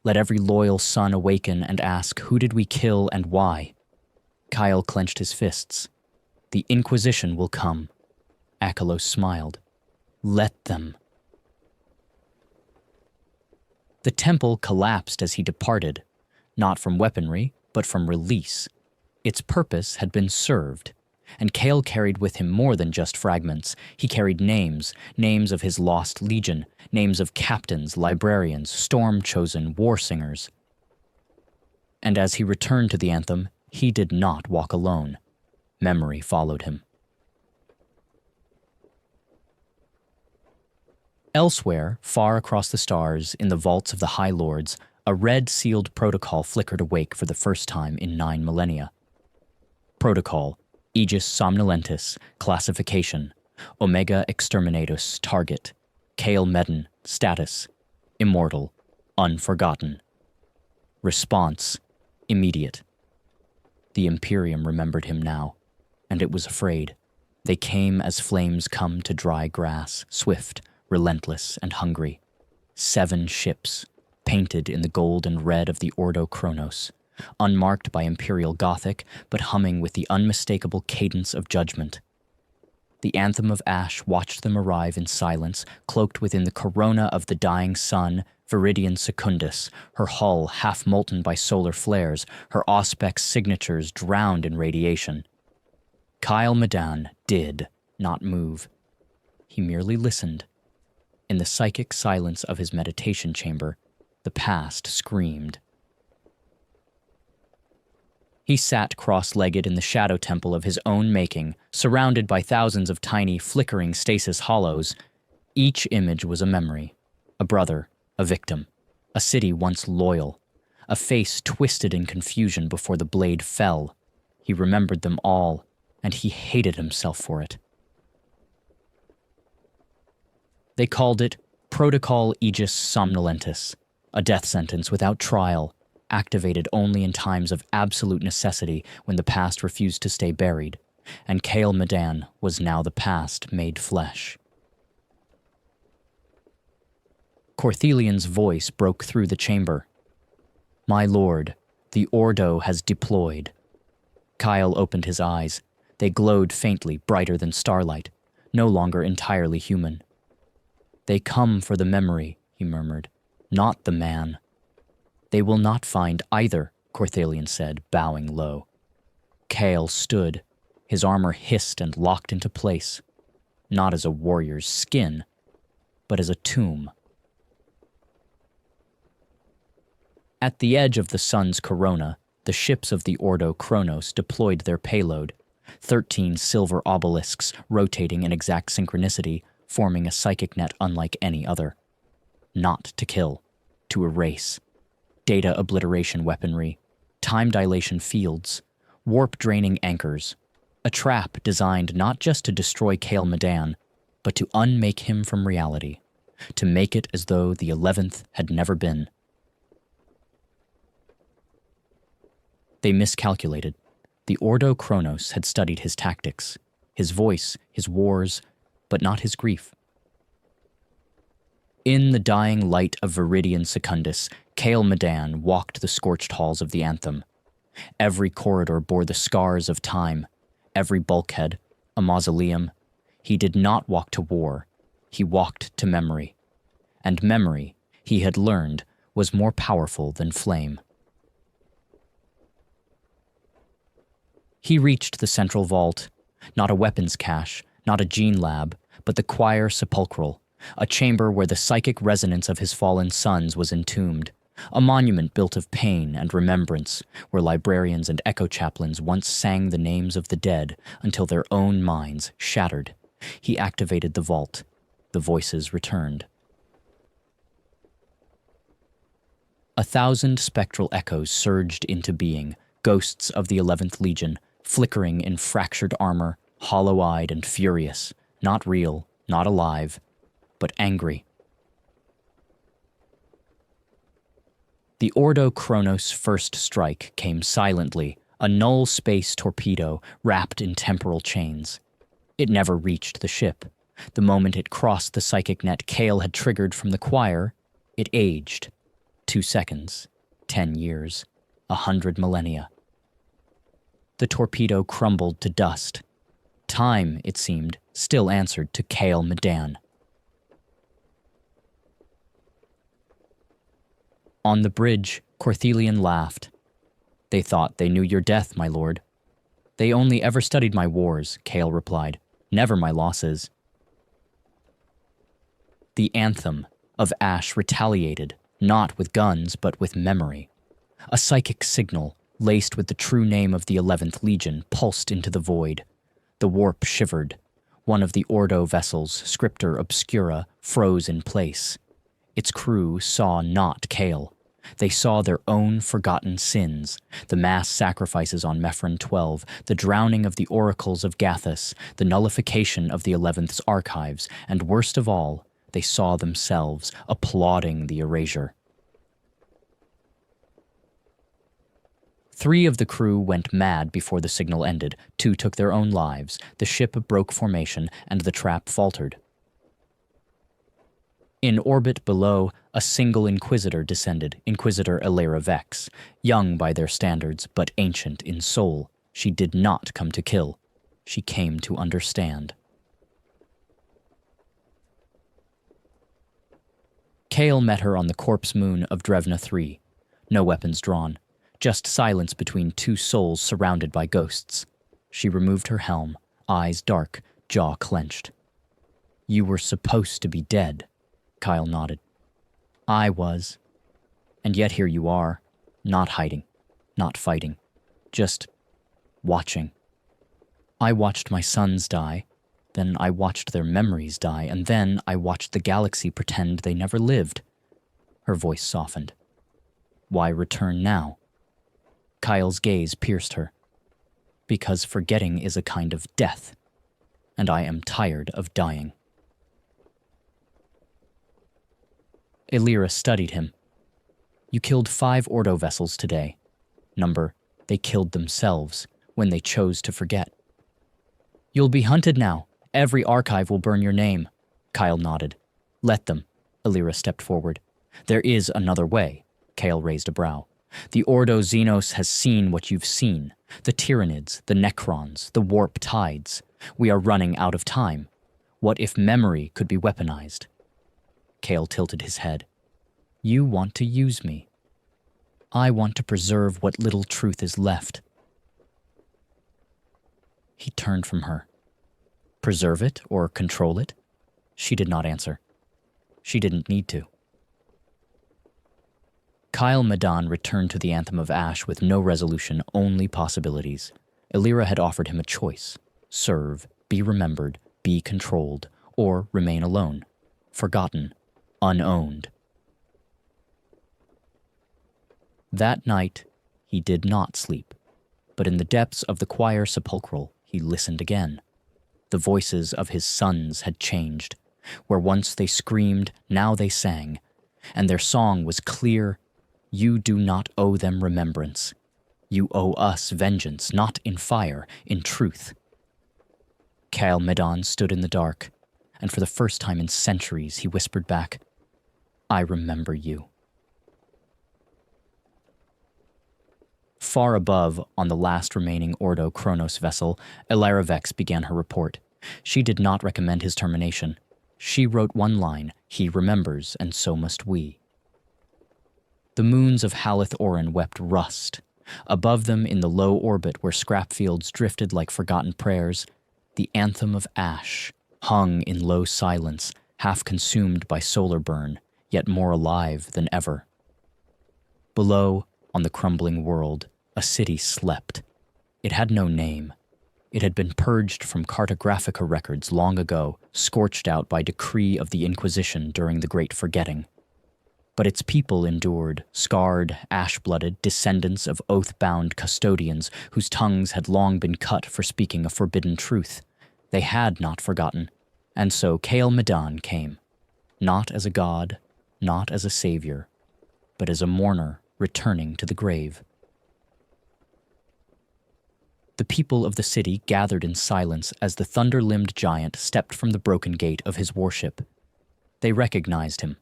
A: Let every loyal son awaken and ask, who did we kill and why? Kyle clenched his fists. "The Inquisition will come." Achelos smiled. "Let them." The temple collapsed as he departed, not from weaponry, but from release. Its purpose had been served, and Cale carried with him more than just fragments. He carried names, names of his lost legion, names of captains, librarians, storm-chosen war singers. And as he returned to the anthem, he did not walk alone. Memory followed him. Elsewhere, far across the stars, in the vaults of the High Lords, a red-sealed protocol flickered awake for the first time in 9 millennia. Protocol, Aegis Somnolentis, Classification, Omega Exterminatus, Target, Cale Medon, Status, Immortal, Unforgotten. Response, Immediate. The Imperium remembered him now, and it was afraid. They came as flames come to dry grass, swift, relentless, and hungry. 7 ships, painted in the gold and red of the Ordo Chronos, unmarked by Imperial Gothic, but humming with the unmistakable cadence of judgment. The anthem of ash watched them arrive in silence, cloaked within the corona of the dying sun, Viridian Secundus, her hull half molten by solar flares, her auspex signatures drowned in radiation. Kyle Medan did not move. He merely listened. In the psychic silence of his meditation chamber, the past screamed. He sat cross-legged in the shadow temple of his own making, surrounded by thousands of tiny, flickering stasis hollows. Each image was a memory, a brother, a victim, a city once loyal, a face twisted in confusion before the blade fell. He remembered them all, and he hated himself for it. They called it Protocol Aegis Somnolentis, a death sentence without trial, activated only in times of absolute necessity when the past refused to stay buried, and Kale Medan was now the past made flesh. Corthelian's voice broke through the chamber. "My lord, the Ordo has deployed." Kyle opened his eyes. They glowed faintly, brighter than starlight, no longer entirely human. "They come for the memory," he murmured, "not the man." "They will not find either," Corthelian said, bowing low. Kale stood. His armor hissed and locked into place, not as a warrior's skin, but as a tomb. At the edge of the sun's corona, the ships of the Ordo Kronos deployed their payload, 13 silver obelisks rotating in exact synchronicity, forming a psychic net unlike any other. Not to kill, to erase. Data obliteration weaponry, time dilation fields, warp-draining anchors, a trap designed not just to destroy Kale Medan, but to unmake him from reality, to make it as though the 11th had never been. They miscalculated. The Ordo Kronos had studied his tactics, his voice, his wars, but not his grief. In the dying light of Viridian Secundus, Kale Medan walked the scorched halls of the Anthem. Every corridor bore the scars of time, every bulkhead, a mausoleum. He did not walk to war, he walked to memory. And memory, he had learned, was more powerful than flame. He reached the central vault, not a weapons cache, not a gene lab, but the choir sepulchral, a chamber where the psychic resonance of his fallen sons was entombed, a monument built of pain and remembrance, where librarians and echo chaplains once sang the names of the dead until their own minds shattered. He activated the vault. The voices returned. 1,000 spectral echoes surged into being, ghosts of the 11th Legion, flickering in fractured armor, hollow-eyed and furious, not real, not alive, but angry. The Ordo Kronos' first strike came silently, a null space torpedo wrapped in temporal chains. It never reached the ship. The moment it crossed the psychic net Kale had triggered from the choir, it aged. 2 seconds, 10 years, 100 millennia. The torpedo crumbled to dust. Time, it seemed, still answered to Kale Medan. On the bridge, Corthelian laughed. "They thought they knew your death, my lord." "They only ever studied my wars," Kale replied, "never my losses." The anthem of Ash retaliated, not with guns, but with memory. A psychic signal, laced with the true name of the 11th Legion, pulsed into the void. The warp shivered. One of the Ordo vessels, Scriptor Obscura, froze in place. Its crew saw not Kale. They saw their own forgotten sins, the mass sacrifices on Mephron 12, the drowning of the oracles of Gathus, the nullification of the 11th's archives, and worst of all, they saw themselves applauding the erasure. 3 of the crew went mad before the signal ended. 2 took their own lives. The ship broke formation, and the trap faltered. In orbit below, a single Inquisitor descended, Inquisitor Elera Vex. Young by their standards, but ancient in soul. She did not come to kill. She came to understand. Kale met her on the corpse moon of Drevna 3. No weapons drawn, just silence between two souls surrounded by ghosts. She removed her helm, eyes dark, jaw clenched. "You were supposed to be dead," Kyle nodded. "I was. And yet here you are, not hiding, not fighting, just watching. I watched my sons die, then I watched their memories die, and then I watched the galaxy pretend they never lived." Her voice softened. "Why return now?" Kyle's gaze pierced her. "Because forgetting is a kind of death, and I am tired of dying." Illyra studied him. "You killed 5 Ordo vessels today. Number, they killed themselves when they chose to forget." "You'll be hunted now. Every archive will burn your name." Kyle nodded. "Let them." Illyra stepped forward. "There is another way." Kale raised a brow. "The Ordo Xenos has seen what you've seen. The Tyranids, the Necrons, the warp tides. We are running out of time. What if memory could be weaponized?" Kale tilted his head. "You want to use me. I want to preserve what little truth is left." He turned from her. Preserve it or control it? She did not answer. She didn't need to. Kyle Medan returned to the Anthem of Ash with no resolution, only possibilities. Illyra had offered him a choice: serve, be remembered, be controlled, or remain alone, forgotten, unowned. That night, he did not sleep, but in the depths of the choir sepulchral, he listened again. The voices of his sons had changed. Where once they screamed, now they sang, and their song was clear. You do not owe them remembrance. You owe us vengeance, not in fire, in truth. Kyle Medan stood in the dark, and for the first time in centuries he whispered back, "I remember you." Far above, on the last remaining Ordo Kronos vessel, Illyra Vex began her report. She did not recommend his termination. She wrote one line: "He remembers, and so must we." The moons of Haleth Orin wept rust. Above them, in the low orbit where scrap fields drifted like forgotten prayers, the Anthem of Ash hung in low silence, half consumed by solar burn, yet more alive than ever. Below, on the crumbling world, a city slept. It had no name. It had been purged from Cartographica records long ago, scorched out by decree of the Inquisition during the Great Forgetting. But its people endured, scarred, ash-blooded descendants of oath-bound custodians whose tongues had long been cut for speaking a forbidden truth. They had not forgotten, and so Kale Medan came, not as a god, not as a savior, but as a mourner returning to the grave. The people of the city gathered in silence as the thunder-limbed giant stepped from the broken gate of his warship. They recognized him,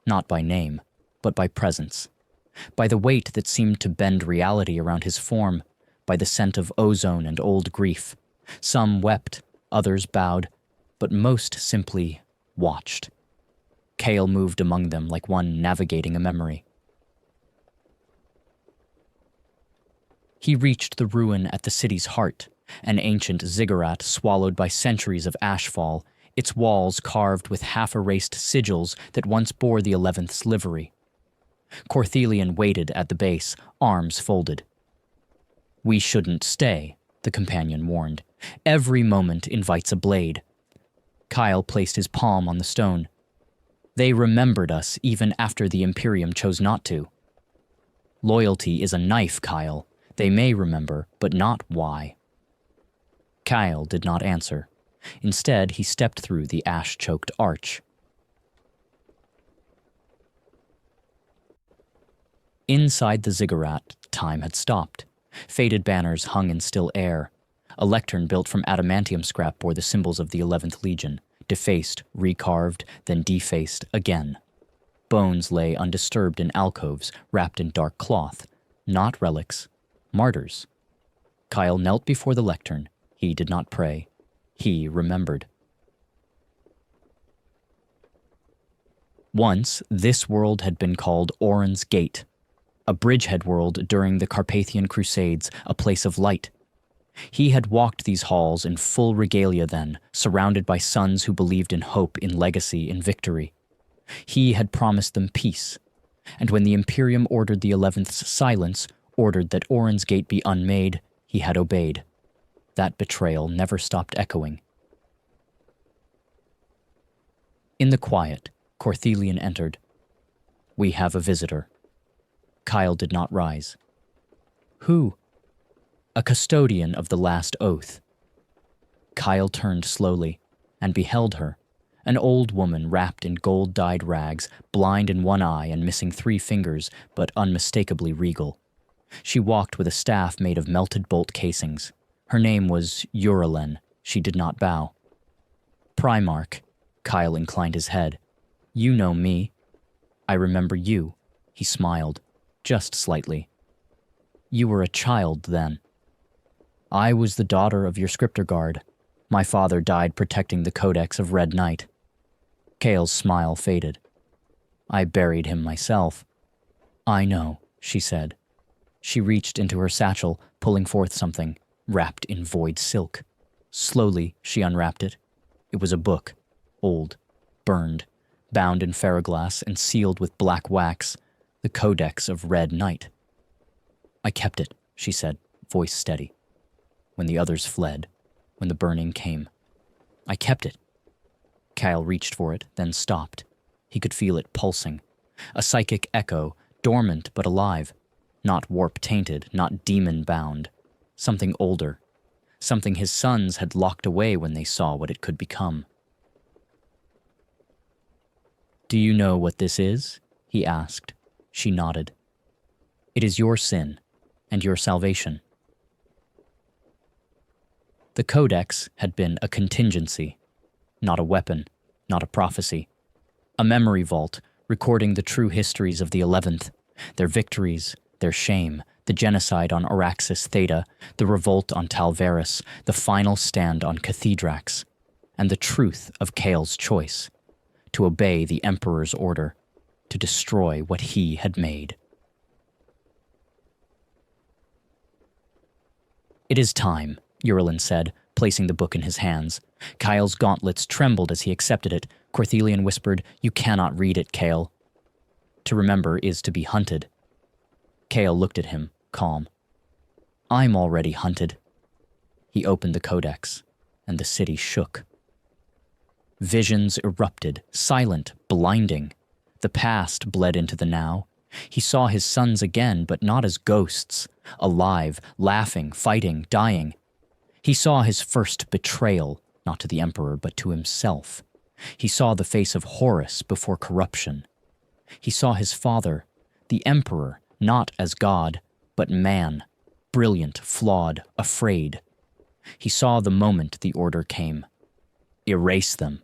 A: not by name, but by presence, by the weight that seemed to bend reality around his form, by the scent of ozone and old grief. Some wept, others bowed, but most simply watched. Kale moved among them like one navigating a memory. He reached the ruin at the city's heart, an ancient ziggurat swallowed by centuries of ashfall, its walls carved with half-erased sigils that once bore the 11th's livery. Corthelian waited at the base, arms folded. "We shouldn't stay," the companion warned. "Every moment invites a blade." Kyle placed his palm on the stone. "They remembered us even after the Imperium chose not to." "Loyalty is a knife, Kyle. They may remember, but not why." Kyle did not answer. Instead, he stepped through the ash-choked arch. Inside the ziggurat, time had stopped. Faded banners hung in still air. A lectern built from adamantium scrap bore the symbols of the 11th Legion, defaced, recarved, then defaced again. Bones lay undisturbed in alcoves, wrapped in dark cloth. Not relics, martyrs. Kyle knelt before the lectern. He did not pray. He remembered. Once, this world had been called Orin's Gate, a bridgehead world during the Carpathian Crusades, a place of light. He had walked these halls in full regalia then, surrounded by sons who believed in hope, in legacy, in victory. He had promised them peace, and when the Imperium ordered the 11th's silence, ordered that Orin's Gate be unmade, he had obeyed. That betrayal never stopped echoing. In the quiet, Corthelian entered. "We have a visitor." Kyle did not rise. "Who?" "A custodian of the last oath." Kyle turned slowly and beheld her, an old woman wrapped in gold-dyed rags, blind in one eye and missing 3 fingers, but unmistakably regal. She walked with a staff made of melted bolt casings. Her name was Uralen. She did not bow. "Primarch," Kyle inclined his head. "You know me." "I remember you." He smiled, just slightly. "You were a child then." "I was the daughter of your scriptor guard. My father died protecting the Codex of Red Knight." Kale's smile faded. "I buried him myself." "I know," she said. She reached into her satchel, pulling forth something, wrapped in void silk. Slowly, she unwrapped it. It was a book, old, burned, bound in ferroglass and sealed with black wax, the Codex of Red Knight. "I kept it," she said, voice steady. "When the others fled, when the burning came. I kept it." Kyle reached for it, then stopped. He could feel it pulsing. A psychic echo, dormant but alive. Not warp-tainted, not demon-bound. Something older. Something his sons had locked away when they saw what it could become. "Do you know what this is?" he asked. She nodded. "It is your sin and your salvation." The Codex had been a contingency, not a weapon, not a prophecy. A memory vault recording the true histories of the 11th, their victories, their shame, the genocide on Araxis Theta, the revolt on Talvaris, the final stand on Cathedrax, and the truth of Kale's choice, to obey the Emperor's order, to destroy what he had made. "It is time," Uralen said, placing the book in his hands. Kyle's gauntlets trembled as he accepted it. Corthelian whispered, "You cannot read it, Kale." "To remember is to be hunted." Kale looked at him, calm. "I'm already hunted." He opened the Codex, and the city shook. Visions erupted, silent, blinding. The past bled into the now. He saw his sons again, but not as ghosts, alive, laughing, fighting, dying. He saw his first betrayal, not to the Emperor, but to himself. He saw the face of Horus before corruption. He saw his father, the Emperor, not as God, but man, brilliant, flawed, afraid. He saw the moment the order came. Erase them.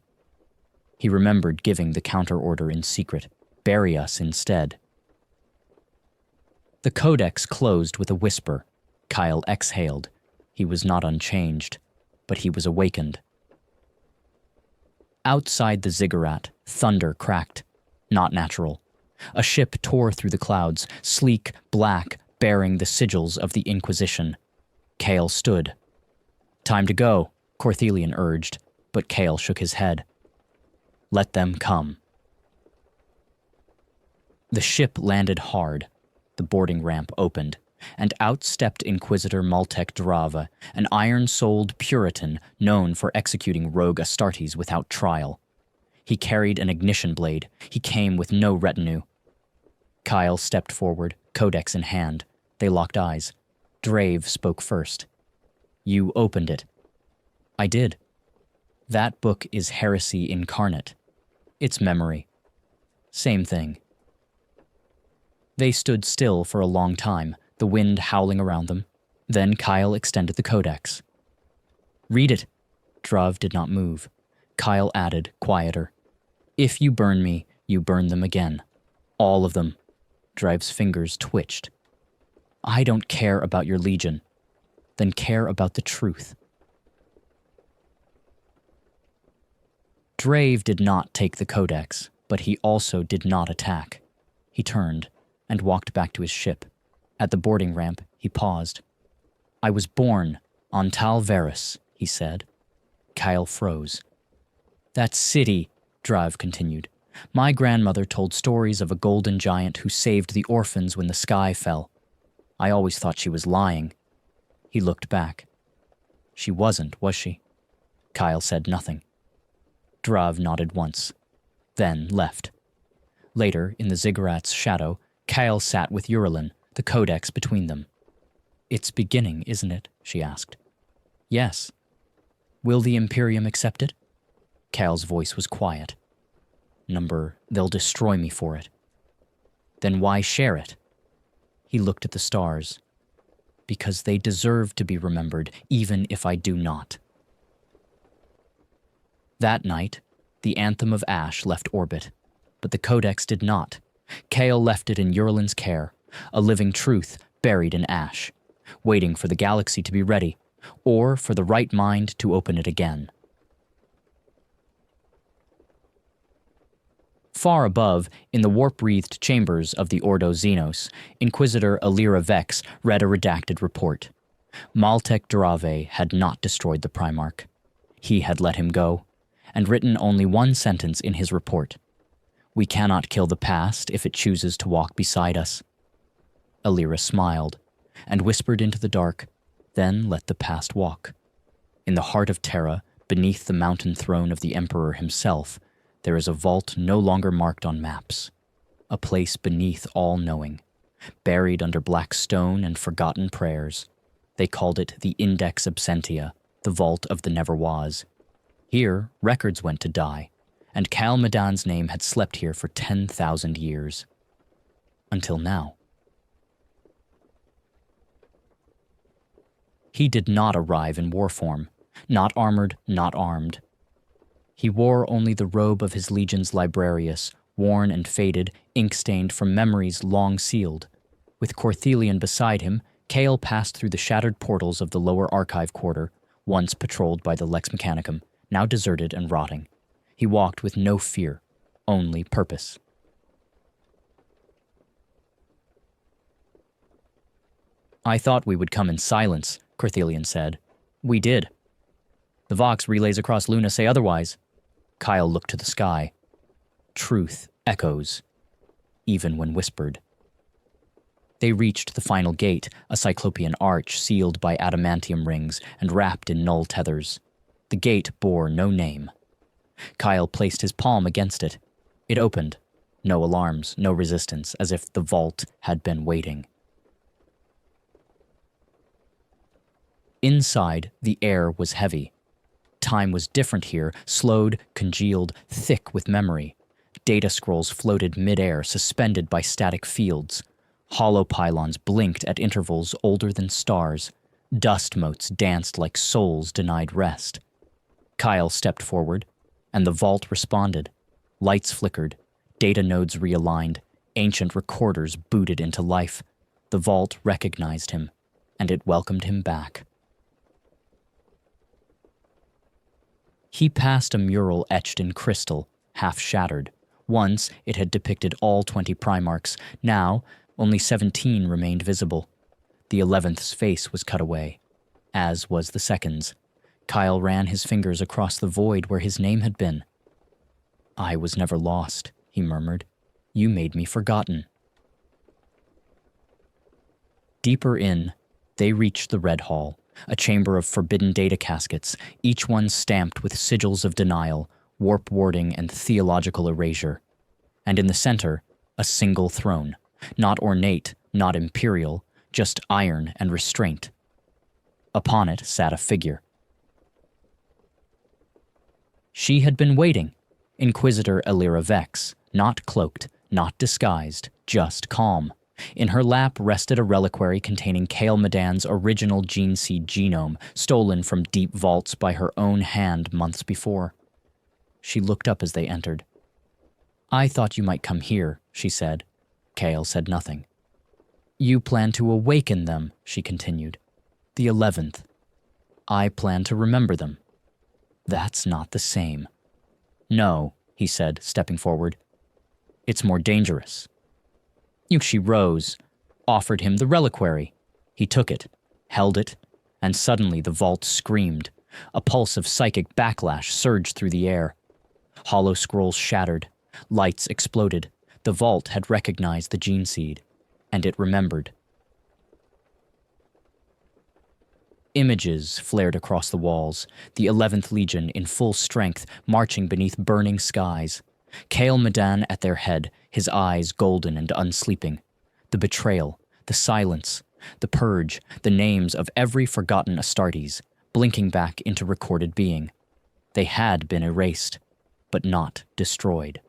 A: He remembered giving the counter-order in secret. Bury us instead. The Codex closed with a whisper. Kyle exhaled. He was not unchanged, but he was awakened. Outside the ziggurat, thunder cracked. Not natural. A ship tore through the clouds, sleek, black, bearing the sigils of the Inquisition. Kale stood. "Time to go," Corthelian urged, but Kale shook his head. "Let them come." The ship landed hard. The boarding ramp opened, and out stepped Inquisitor Maltek Drava, an iron-souled Puritan known for executing rogue Astartes without trial. He carried an ignition blade. He came with no retinue. Kyle stepped forward, codex in hand. They locked eyes. Drave spoke first. "You opened it." "I did." "That book is heresy incarnate. It's memory. Same thing." They stood still for a long time, the wind howling around them. Then Kyle extended the codex. "Read it." Drav did not move. Kyle added, quieter. "If you burn me, you burn them again. All of them." Drav's fingers twitched. "I don't care about your legion. Then care about the truth." Drave did not take the codex. But he also did not attack. He turned and walked back to his ship. At the boarding ramp, he paused. "I was born on Tal Varus," he said. Kyle froze. "That city," Drive continued. "My grandmother told stories of a golden giant who saved the orphans when the sky fell. I always thought she was lying." He looked back. "She wasn't, was she?" Kyle said nothing. Drav nodded once, then left. Later, in the ziggurat's shadow, Kyle sat with Uralin, the codex between them. "It's beginning, isn't it?" she asked. "Yes." "Will the Imperium accept it?" Kyle's voice was quiet. "They'll destroy me for it." "Then why share it?" He looked at the stars. "Because they deserve to be remembered, even if I do not." That night, the Anthem of Ash left orbit, but the Codex did not. Kale left it in Uralin's care, a living truth buried in ash, waiting for the galaxy to be ready, or for the right mind to open it again. Far above, in the warp-wreathed chambers of the Ordo Xenos, Inquisitor Alira Vex read a redacted report. Maltec Drave had not destroyed the Primarch. He had let him go, and written only one sentence in his report: "We cannot kill the past if it chooses to walk beside us." Alira smiled, and whispered into the dark, "Then let the past walk." In the heart of Terra, beneath the mountain throne of the Emperor himself, there is a vault no longer marked on maps, a place beneath all knowing, buried under black stone and forgotten prayers. They called it the Index Absentia, the Vault of the Never Was. Here, records went to die, and Cal Madan's name had slept here for 10,000 years. Until now. He did not arrive in war form, not armored, not armed. He wore only the robe of his legion's librarius, worn and faded, ink-stained from memories long sealed. With Corthelian beside him, Kale passed through the shattered portals of the lower archive quarter, once patrolled by the Lex Mechanicum, now deserted and rotting. He walked with no fear, only purpose. "I thought we would come in silence," Corthelian said. "We did. The Vox relays across Luna say otherwise." Kyle looked to the sky. Truth echoes, even when whispered. They reached the final gate, a cyclopean arch sealed by adamantium rings and wrapped in null tethers. The gate bore no name. Kyle placed his palm against it. It opened. No alarms, no resistance, as if the vault had been waiting. Inside, the air was heavy. Time was different here, slowed, congealed, thick with memory. Data scrolls floated mid-air, suspended by static fields. Hollow pylons blinked at intervals older than stars. Dust motes danced like souls denied rest. Kyle stepped forward, and the vault responded. Lights flickered, data nodes realigned, ancient recorders booted into life. The vault recognized him, and it welcomed him back. He passed a mural etched in crystal, half shattered. Once it had depicted all 20 Primarchs. Now, only 17 remained visible. The 11th's face was cut away, as was the 2nd's. Kyle ran his fingers across the void where his name had been. "I was never lost," he murmured. "You made me forgotten." Deeper in, they reached the Red Hall, a chamber of forbidden data caskets, each one stamped with sigils of denial, warp warding, and theological erasure. And in the center, a single throne, not ornate, not imperial, just iron and restraint. Upon it sat a figure. She had been waiting, Inquisitor Alira Vex, not cloaked, not disguised, just calm. In her lap rested a reliquary containing Kale Madan's original gene seed genome, stolen from deep vaults by her own hand months before. She looked up as they entered. "I thought you might come here," she said. Kale said nothing. "You plan to awaken them," she continued. "The 11th. I plan to remember them." "That's not the same." "No," he said, stepping forward. It's more dangerous. Yuxi rose, offered him the reliquary. He took it, held it, and suddenly the vault screamed. A pulse of psychic backlash surged through the air. Hollow scrolls shattered. Lights exploded. The vault had recognized the gene seed, and it remembered. Images flared across the walls, the 11th Legion in full strength marching beneath burning skies. Kael Madan at their head, his eyes golden and unsleeping. The betrayal, the silence, the purge, the names of every forgotten Astartes, blinking back into recorded being. They had been erased, but not destroyed.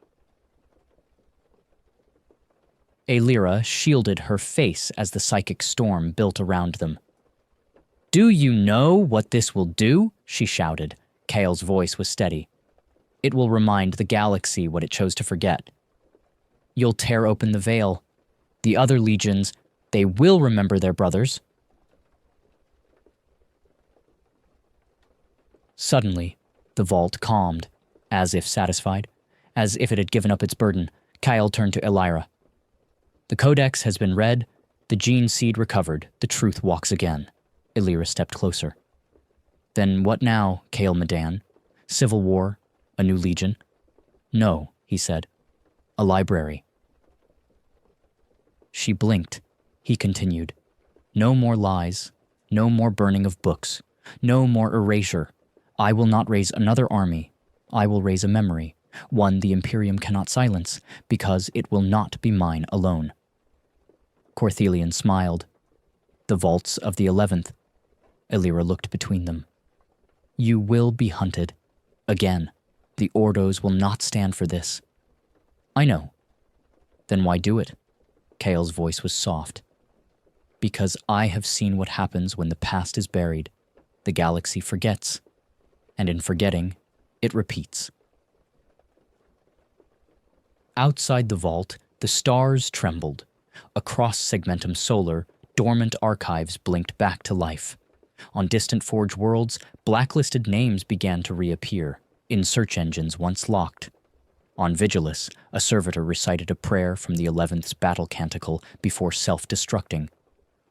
A: Aelira shielded her face as the psychic storm built around them. "Do you know what this will do?" she shouted. Kael's voice was steady. "It will remind the galaxy what it chose to forget. You'll tear open the veil. The other legions, they will remember their brothers." Suddenly, the vault calmed, as if satisfied, as if it had given up its burden. Kael turned to Aelira. "The Codex has been read, the gene seed recovered, the truth walks again." Aelira stepped closer. "Then what now, Kael Madan? Civil war? A new legion?" "No," he said. "A library." She blinked. He continued. "No more lies, no more burning of books, no more erasure. I will not raise another army. I will raise a memory, one the Imperium cannot silence, because it will not be mine alone." Corthelion smiled. "The vaults of the 11th. Aelira looked between them. "You will be hunted. Again. The Ordos will not stand for this." "I know." "Then why do it?" Kael's voice was soft. "Because I have seen what happens when the past is buried. The galaxy forgets. And in forgetting, it repeats." Outside the vault, the stars trembled. Across Segmentum Solar, dormant archives blinked back to life. On distant Forge worlds, blacklisted names began to reappear, in search engines once locked. On Vigilus, a servitor recited a prayer from the 11th's battle canticle before self-destructing.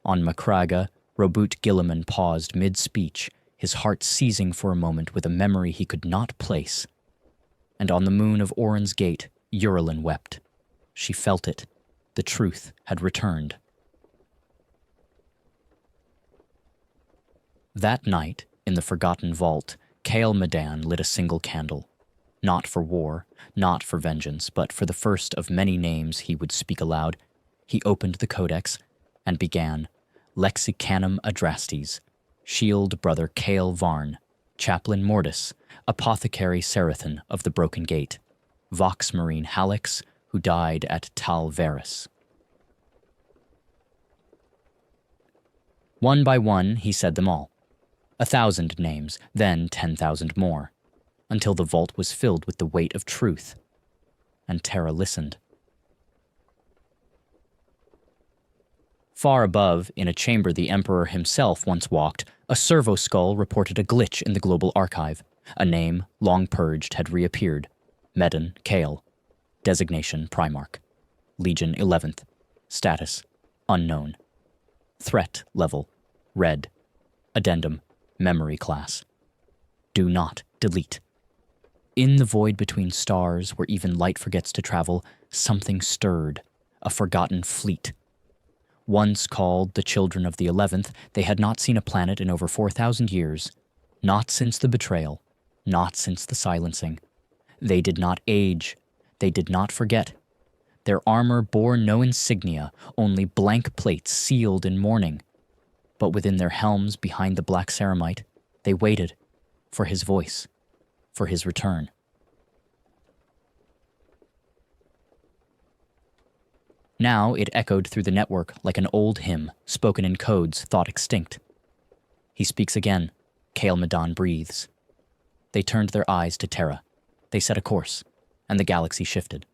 A: On Macraga, Robut Gilliman paused mid-speech, his heart seizing for a moment with a memory he could not place. And on the moon of Orin's Gate, Uralyn wept. She felt it. The truth had returned. That night, in the forgotten vault, Kael Madan lit a single candle. Not for war, not for vengeance, but for the first of many names he would speak aloud. He opened the codex and began, Lexicanum Adrastes, Shield Brother Kael Varn, Chaplain Mortis, Apothecary Serathan of the Broken Gate, Vox Marine Hallex, who died at Tal Varus. One by one, he said them all. 1,000 names, then 10,000 more, until the vault was filled with the weight of truth. And Terra listened. Far above, in a chamber the Emperor himself once walked, a servo skull reported a glitch in the global archive. A name, long purged, had reappeared. Medan Kael. Designation Primarch. Legion 11th. Status unknown. Threat level red. Addendum memory class. Do not delete. In the void between stars, where even light forgets to travel, something stirred. A forgotten fleet. Once called the Children of the 11th, they had not seen a planet in over 4,000 years. Not since the betrayal. Not since the silencing. They did not age. They did not forget. Their armor bore no insignia, only blank plates sealed in mourning. But within their helms, behind the black ceramite, they waited for his voice, for his return. Now it echoed through the network like an old hymn, spoken in codes thought extinct. He speaks again. Kael Madan breathes. They turned their eyes to Terra. They set a course, and the galaxy shifted.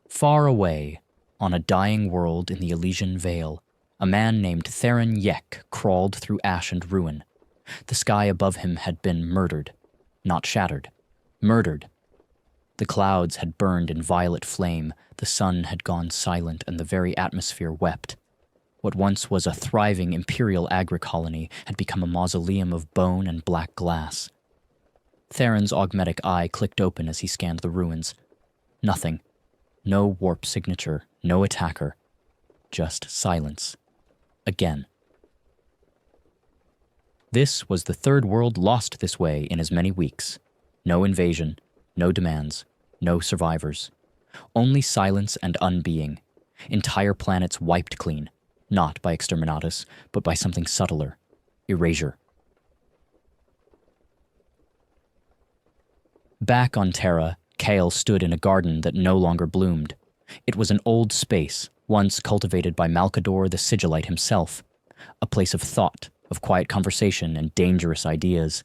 A: Far away, on a dying world in the Elysian Vale, a man named Theron Yek crawled through ash and ruin. The sky above him had been murdered, not shattered, murdered. The clouds had burned in violet flame, the sun had gone silent, and the very atmosphere wept. What once was a thriving imperial agri-colony had become a mausoleum of bone and black glass. Theron's augmetic eye clicked open as he scanned the ruins. Nothing. No warp signature, no attacker. Just silence. Again. This was the third world lost this way in as many weeks. No invasion, no demands, no survivors. Only silence and unbeing. Entire planets wiped clean, not by exterminatus, but by something subtler. Erasure. Back on Terra, Kale stood in a garden that no longer bloomed. It was an old space, once cultivated by Malkador the Sigillite himself. A place of thought, of quiet conversation and dangerous ideas.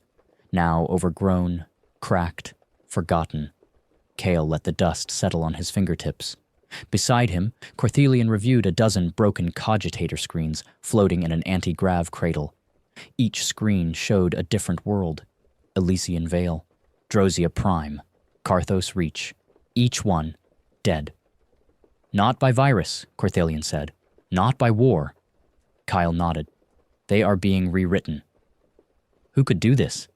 A: Now overgrown, cracked, forgotten. Kale let the dust settle on his fingertips. Beside him, Corthelian reviewed a dozen broken cogitator screens floating in an anti-grav cradle. Each screen showed a different world. Elysian Vale, Drozia Prime, Carthos Reach, each one dead. Not by virus, Corthelian said. Not by war. Kyle nodded. They are being rewritten. Who could do this?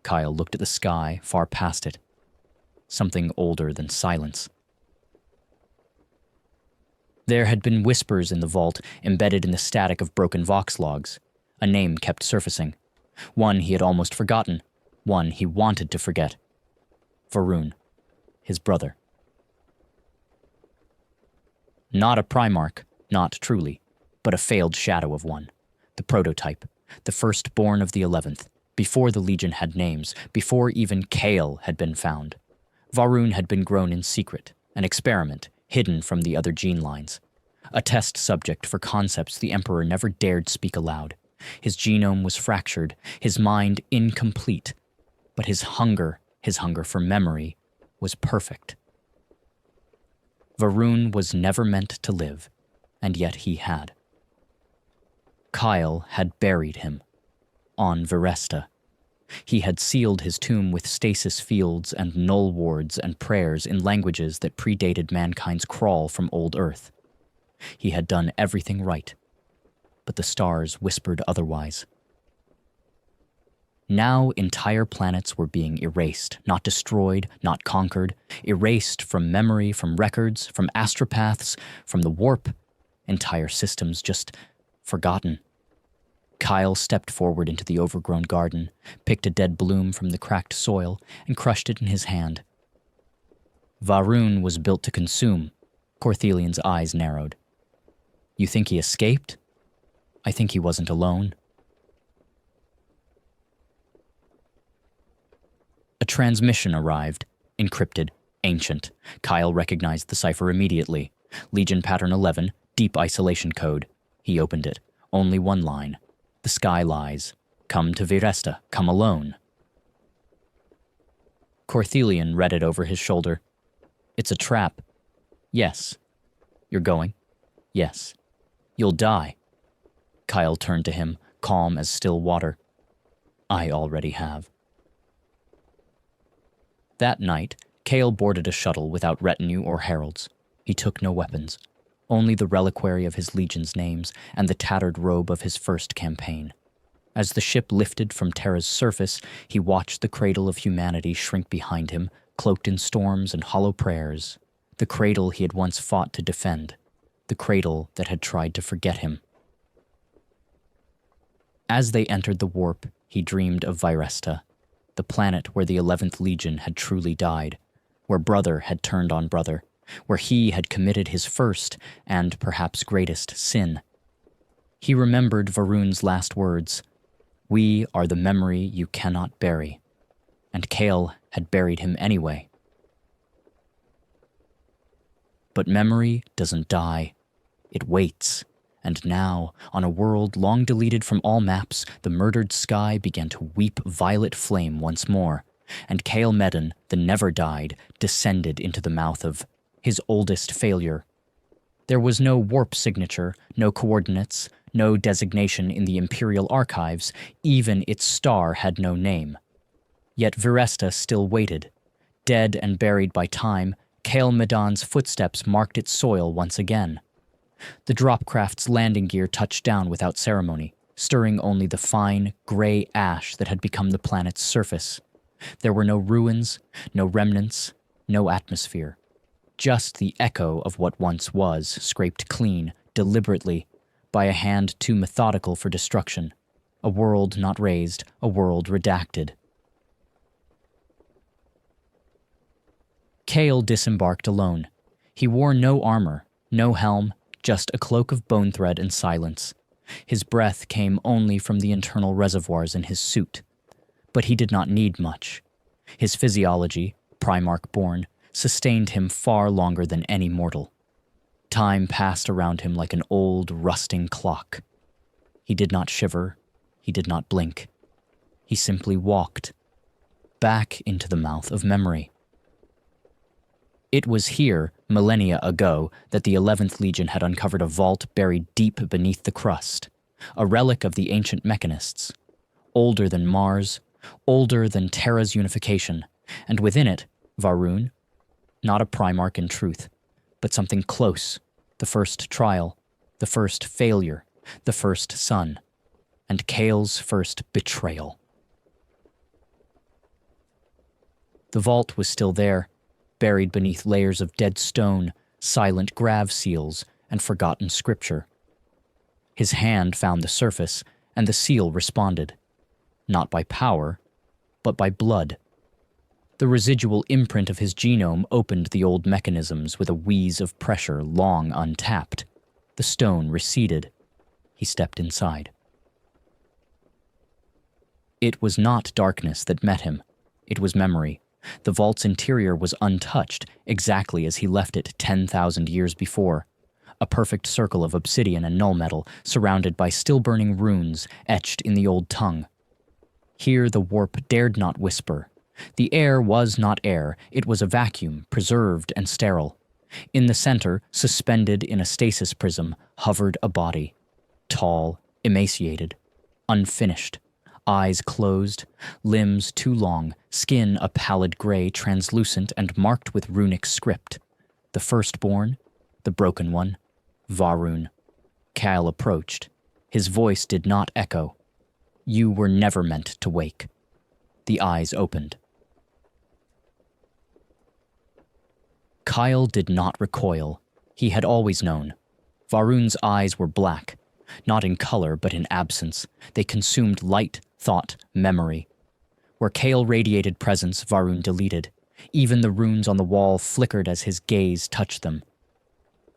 A: Kyle looked at the sky, far past it. Something older than silence. There had been whispers in the vault, embedded in the static of broken vox logs. A name kept surfacing. One he had almost forgotten. One he wanted to forget. Varun, his brother. Not a Primarch, not truly, but a failed shadow of one. The prototype, the firstborn of the 11th, before the Legion had names, before even Kale had been found. Varun had been grown in secret, an experiment, hidden from the other gene lines. A test subject for concepts the Emperor never dared speak aloud. His genome was fractured, his mind incomplete, but his hunger for memory, was perfect. Varun was never meant to live, and yet he had. Kyle had buried him, on Viresta. He had sealed his tomb with stasis fields and null wards and prayers in languages that predated mankind's crawl from old Earth. He had done everything right, but the stars whispered otherwise. Now entire planets were being erased, not destroyed, not conquered, erased from memory, from records, from astropaths, from the warp. Entire systems just forgotten. Kyle stepped forward into the overgrown garden, picked a dead bloom from the cracked soil, and crushed it in his hand. Varun was built to consume. Corthelian's eyes narrowed. You think he escaped? I think he wasn't alone. A transmission arrived, encrypted, ancient. Kyle recognized the cipher immediately. Legion Pattern 11, Deep Isolation Code. He opened it. Only one line. The sky lies. Come to Viresta. Come alone. Corthelian read it over his shoulder. It's a trap. Yes. You're going? Yes. You'll die. Kyle turned to him, calm as still water. I already have. That night, Kale boarded a shuttle without retinue or heralds. He took no weapons. Only the reliquary of his legion's names and the tattered robe of his first campaign. As the ship lifted from Terra's surface, he watched the cradle of humanity shrink behind him, cloaked in storms and hollow prayers. The cradle he had once fought to defend. The cradle that had tried to forget him. As they entered the warp, he dreamed of Viresta, the planet where the 11th Legion had truly died, where brother had turned on brother, where he had committed his first and perhaps greatest sin. He remembered Varun's last words, "We are the memory you cannot bury," and Kale had buried him anyway. But memory doesn't die. It waits. And now, on a world long deleted from all maps, the murdered sky began to weep violet flame once more, and Kale Medon, the never-died, descended into the mouth of his oldest failure. There was no warp signature, no coordinates, no designation in the Imperial archives. Even its star had no name. Yet Viresta still waited, Dead and buried by time, Kael Medan's footsteps marked its soil once again. The dropcraft's landing gear touched down without ceremony, stirring only the fine, gray ash that had become the planet's surface. There were no ruins, no remnants, no atmosphere. Just the echo of what once was, scraped clean, deliberately, by a hand too methodical for destruction. A world not raised, a world redacted. Kael disembarked alone. He wore no armor, no helm, just a cloak of bone thread and silence. His breath came only from the internal reservoirs in his suit. But he did not need much. His physiology, Primarch-born, sustained him far longer than any mortal. Time passed around him like an old, rusting clock. He did not shiver. He did not blink. He simply walked, back into the mouth of memory. It was here, millennia ago, that the 11th Legion had uncovered a vault buried deep beneath the crust, a relic of the ancient mechanists, older than Mars, older than Terra's unification, and within it, Va'ruun, not a Primarch in truth, but something close, the first trial, the first failure, the first son, and Kael's first betrayal. The vault was still there, buried beneath layers of dead stone, silent grav seals, and forgotten scripture. His hand found the surface, and the seal responded, not by power, but by blood. The residual imprint of his genome opened the old mechanisms with a wheeze of pressure long untapped. The stone receded. He stepped inside. It was not darkness that met him. It was memory. The vault's interior was untouched, exactly as he left it 10,000 years before. A perfect circle of obsidian and null metal, surrounded by still-burning runes etched in the old tongue. Here the warp dared not whisper. The air was not air, it was a vacuum, preserved and sterile. In the center, suspended in a stasis prism, hovered a body. Tall, emaciated, unfinished. Eyes closed, limbs too long, skin a pallid gray, translucent and marked with runic script. The firstborn, the broken one, Va'ruun. Kael approached. His voice did not echo. You were never meant to wake. The eyes opened. Kael did not recoil. He had always known. Va'ruun's eyes were black, not in color but in absence. They consumed light, thought, memory. Where Kael radiated presence, Va'ruun deleted. Even the runes on the wall flickered as his gaze touched them.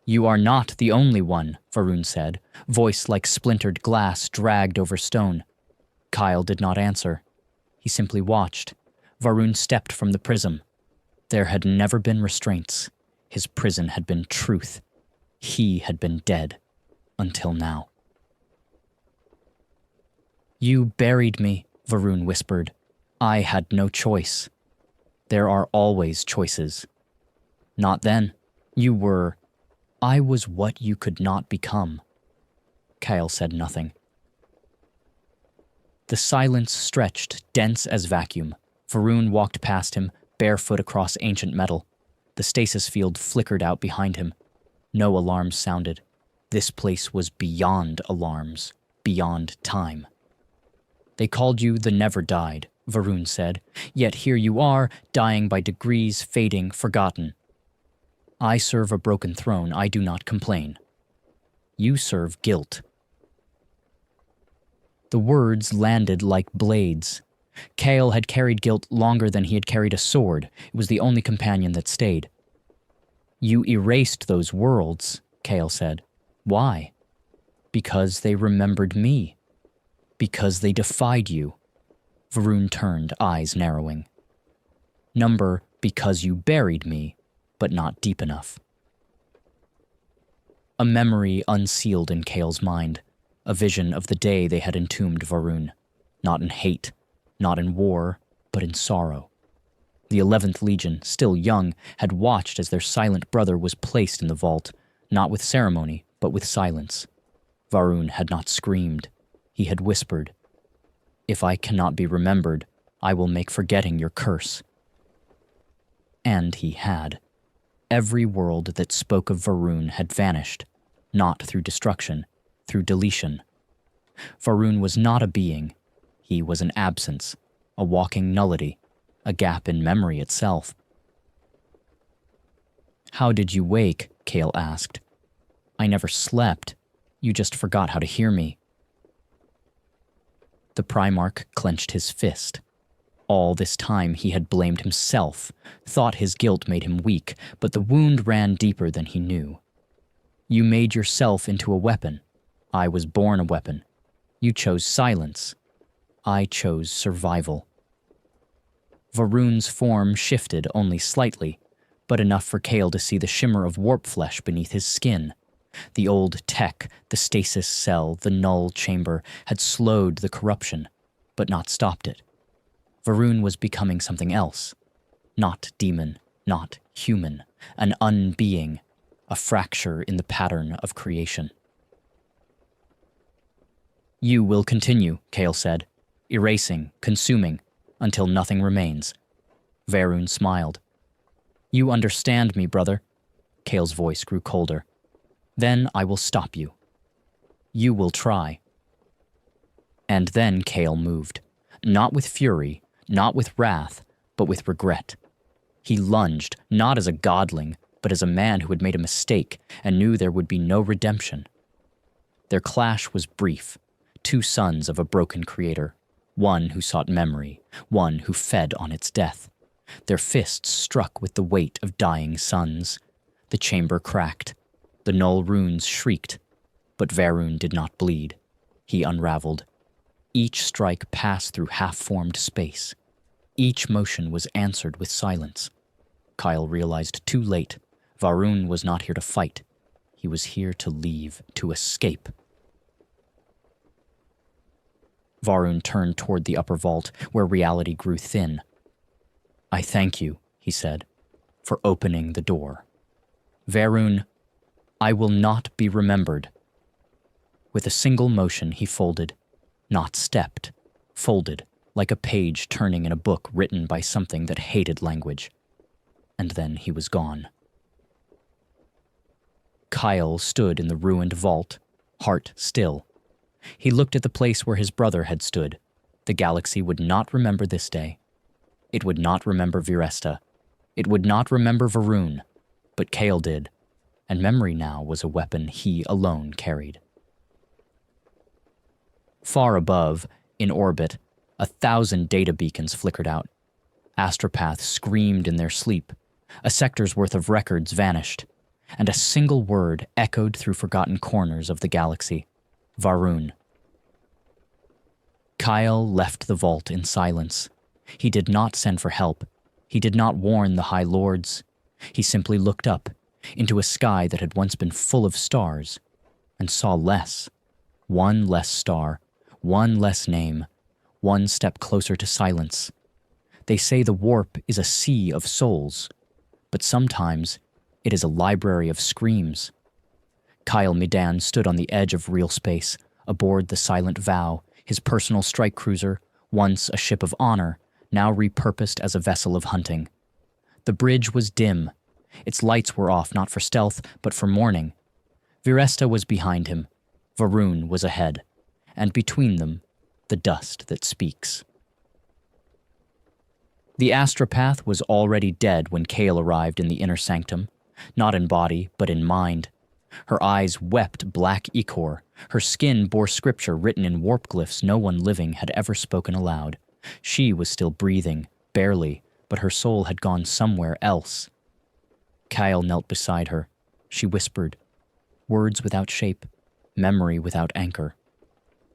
A: You are not the only one, Va'ruun said, voice like splintered glass dragged over stone. Kael did not answer. He simply watched. Va'ruun stepped from the prism. There had never been restraints. His prison had been truth. He had been dead. Until now. You buried me, Va'ruun whispered. I had no choice. There are always choices. Not then. You were. I was what you could not become. Kael said nothing. The silence stretched, dense as vacuum. Va'ruun walked past him, barefoot across ancient metal. The stasis field flickered out behind him. No alarms sounded. This place was beyond alarms, beyond time. They called you the Never Died, Va'ruun said, yet here you are, dying by degrees, fading, forgotten. I serve a broken throne, I do not complain. You serve guilt. The words landed like blades. Kael had carried guilt longer than he had carried a sword. It was the only companion that stayed. You erased those worlds, Kael said. Why? Because they remembered me. Because they defied you. Va'ruun turned, eyes narrowing. Number, because you buried me, but not deep enough. A memory unsealed in Kael's mind, a vision of the day they had entombed Va'ruun, not in hate, not in war, but in sorrow. The 11th Legion, still young, had watched as their silent brother was placed in the vault, not with ceremony, but with silence. Va'ruun had not screamed. He had whispered, If I cannot be remembered, I will make forgetting your curse. And he had. Every world that spoke of Varun had vanished, not through destruction, through deletion. Varun was not a being. He was an absence, a walking nullity, a gap in memory itself. "How did you wake?" Kale asked. "I never slept. You just forgot how to hear me." The Primarch clenched his fist. All this time he had blamed himself, thought his guilt made him weak, but the wound ran deeper than he knew. "You made yourself into a weapon. I was born a weapon. You chose silence. I chose survival." Varun's form shifted only slightly, but enough for Kale to see the shimmer of warp flesh beneath his skin. The old tech, the stasis cell, the null chamber, had slowed the corruption, but not stopped it. Varun was becoming something else. Not demon, not human, an unbeing, a fracture in the pattern of creation. "You will continue," Kale said, "erasing, consuming, until nothing remains." Varun smiled. "You understand me, brother." Kale's voice grew colder. "Then I will stop you. You will try." And then Kale moved, not with fury, not with wrath, but with regret. He lunged, not as a godling, but as a man who had made a mistake and knew there would be no redemption. Their clash was brief. Two sons of a broken creator, one who sought memory, one who fed on its death. Their fists struck with the weight of dying suns. The chamber cracked. The null runes shrieked. But Varun did not bleed. He unraveled. Each strike passed through half-formed space. Each motion was answered with silence. Kyle realized too late, Varun was not here to fight. He was here to leave, to escape. Varun turned toward the upper vault, where reality grew thin. "I thank you," he said, "for opening the door. Varun, I will not be remembered." With a single motion he folded, not stepped, folded, like a page turning in a book written by something that hated language. And then he was gone. Kyle stood in the ruined vault, heart still. He looked at the place where his brother had stood. The galaxy would not remember this day. It would not remember Viresta. It would not remember Varun. But Kale did, and memory now was a weapon he alone carried. Far above, in orbit, 1,000 data beacons flickered out. Astropaths screamed in their sleep. A sector's worth of records vanished, and a single word echoed through forgotten corners of the galaxy: Varun. Kyle left the vault in silence. He did not send for help. He did not warn the High Lords. He simply looked up, into a sky that had once been full of stars, and saw less. One less star, one less name, one step closer to silence. They say the warp is a sea of souls, but sometimes it is a library of screams. Kyle Medan stood on the edge of real space, aboard the Silent Vow, his personal strike cruiser, once a ship of honor, now repurposed as a vessel of hunting. The bridge was dim. Its lights were off not for stealth, but for mourning. Viresta was behind him. Varun was ahead. And between them, the dust that speaks. The astropath was already dead when Kale arrived in the inner sanctum, not in body, but in mind. Her eyes wept black ichor. Her skin bore scripture written in warp glyphs no one living had ever spoken aloud. She was still breathing, barely, but her soul had gone somewhere else. Kyle knelt beside her. She whispered, words without shape, memory without anchor.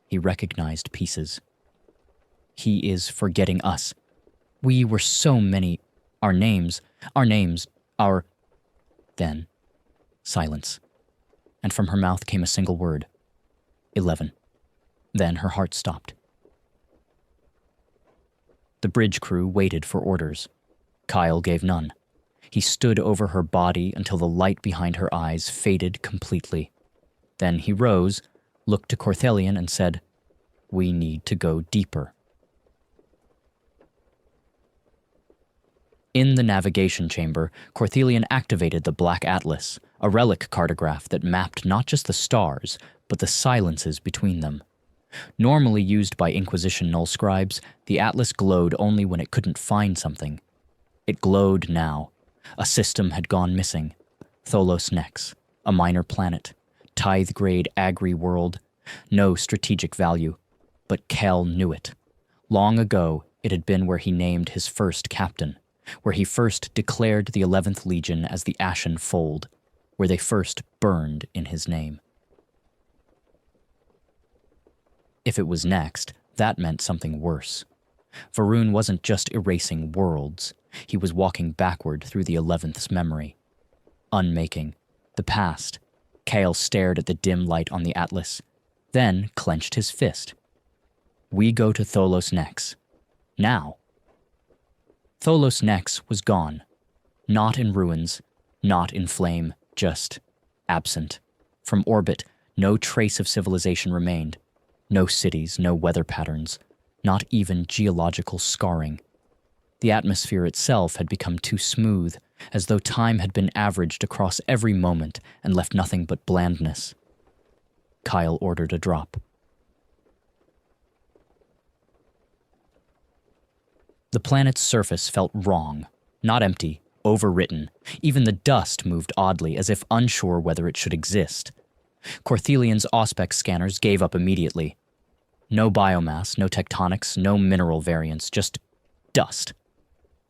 A: He recognized pieces. He is forgetting us. We were so many. Our names. Then, silence. And from her mouth came a single word. 11. Then her heart stopped. The bridge crew waited for orders. Kyle gave none. He stood over her body until the light behind her eyes faded completely. Then he rose, looked to Corthelian and said, "We need to go deeper." In the navigation chamber, Corthelian activated the Black Atlas, a relic cartograph that mapped not just the stars, but the silences between them. Normally used by Inquisition null scribes, the Atlas glowed only when it couldn't find something. It glowed now. A system had gone missing. Tholos Nex, a minor planet, tithe-grade agri world, no strategic value. But Kel knew it. Long ago, it had been where he named his first captain, where he first declared the 11th Legion as the Ashen Fold, where they first burned in his name. If it was next, that meant something worse. Varun wasn't just erasing worlds. He was walking backward through the 11th's memory. Unmaking. The past. Kale stared at the dim light on the Atlas, then clenched his fist. We go to Tholos Nex. Now. Tholos Nex was gone. Not in ruins, not in flame, just absent. From orbit, no trace of civilization remained. No cities, no weather patterns, not even geological scarring. The atmosphere itself had become too smooth, as though time had been averaged across every moment and left nothing but blandness. Kyle ordered a drop. The planet's surface felt wrong, not empty, overwritten. Even the dust moved oddly, as if unsure whether it should exist. Corthelian's Auspex scanners gave up immediately. No biomass, no tectonics, no mineral variants, just dust.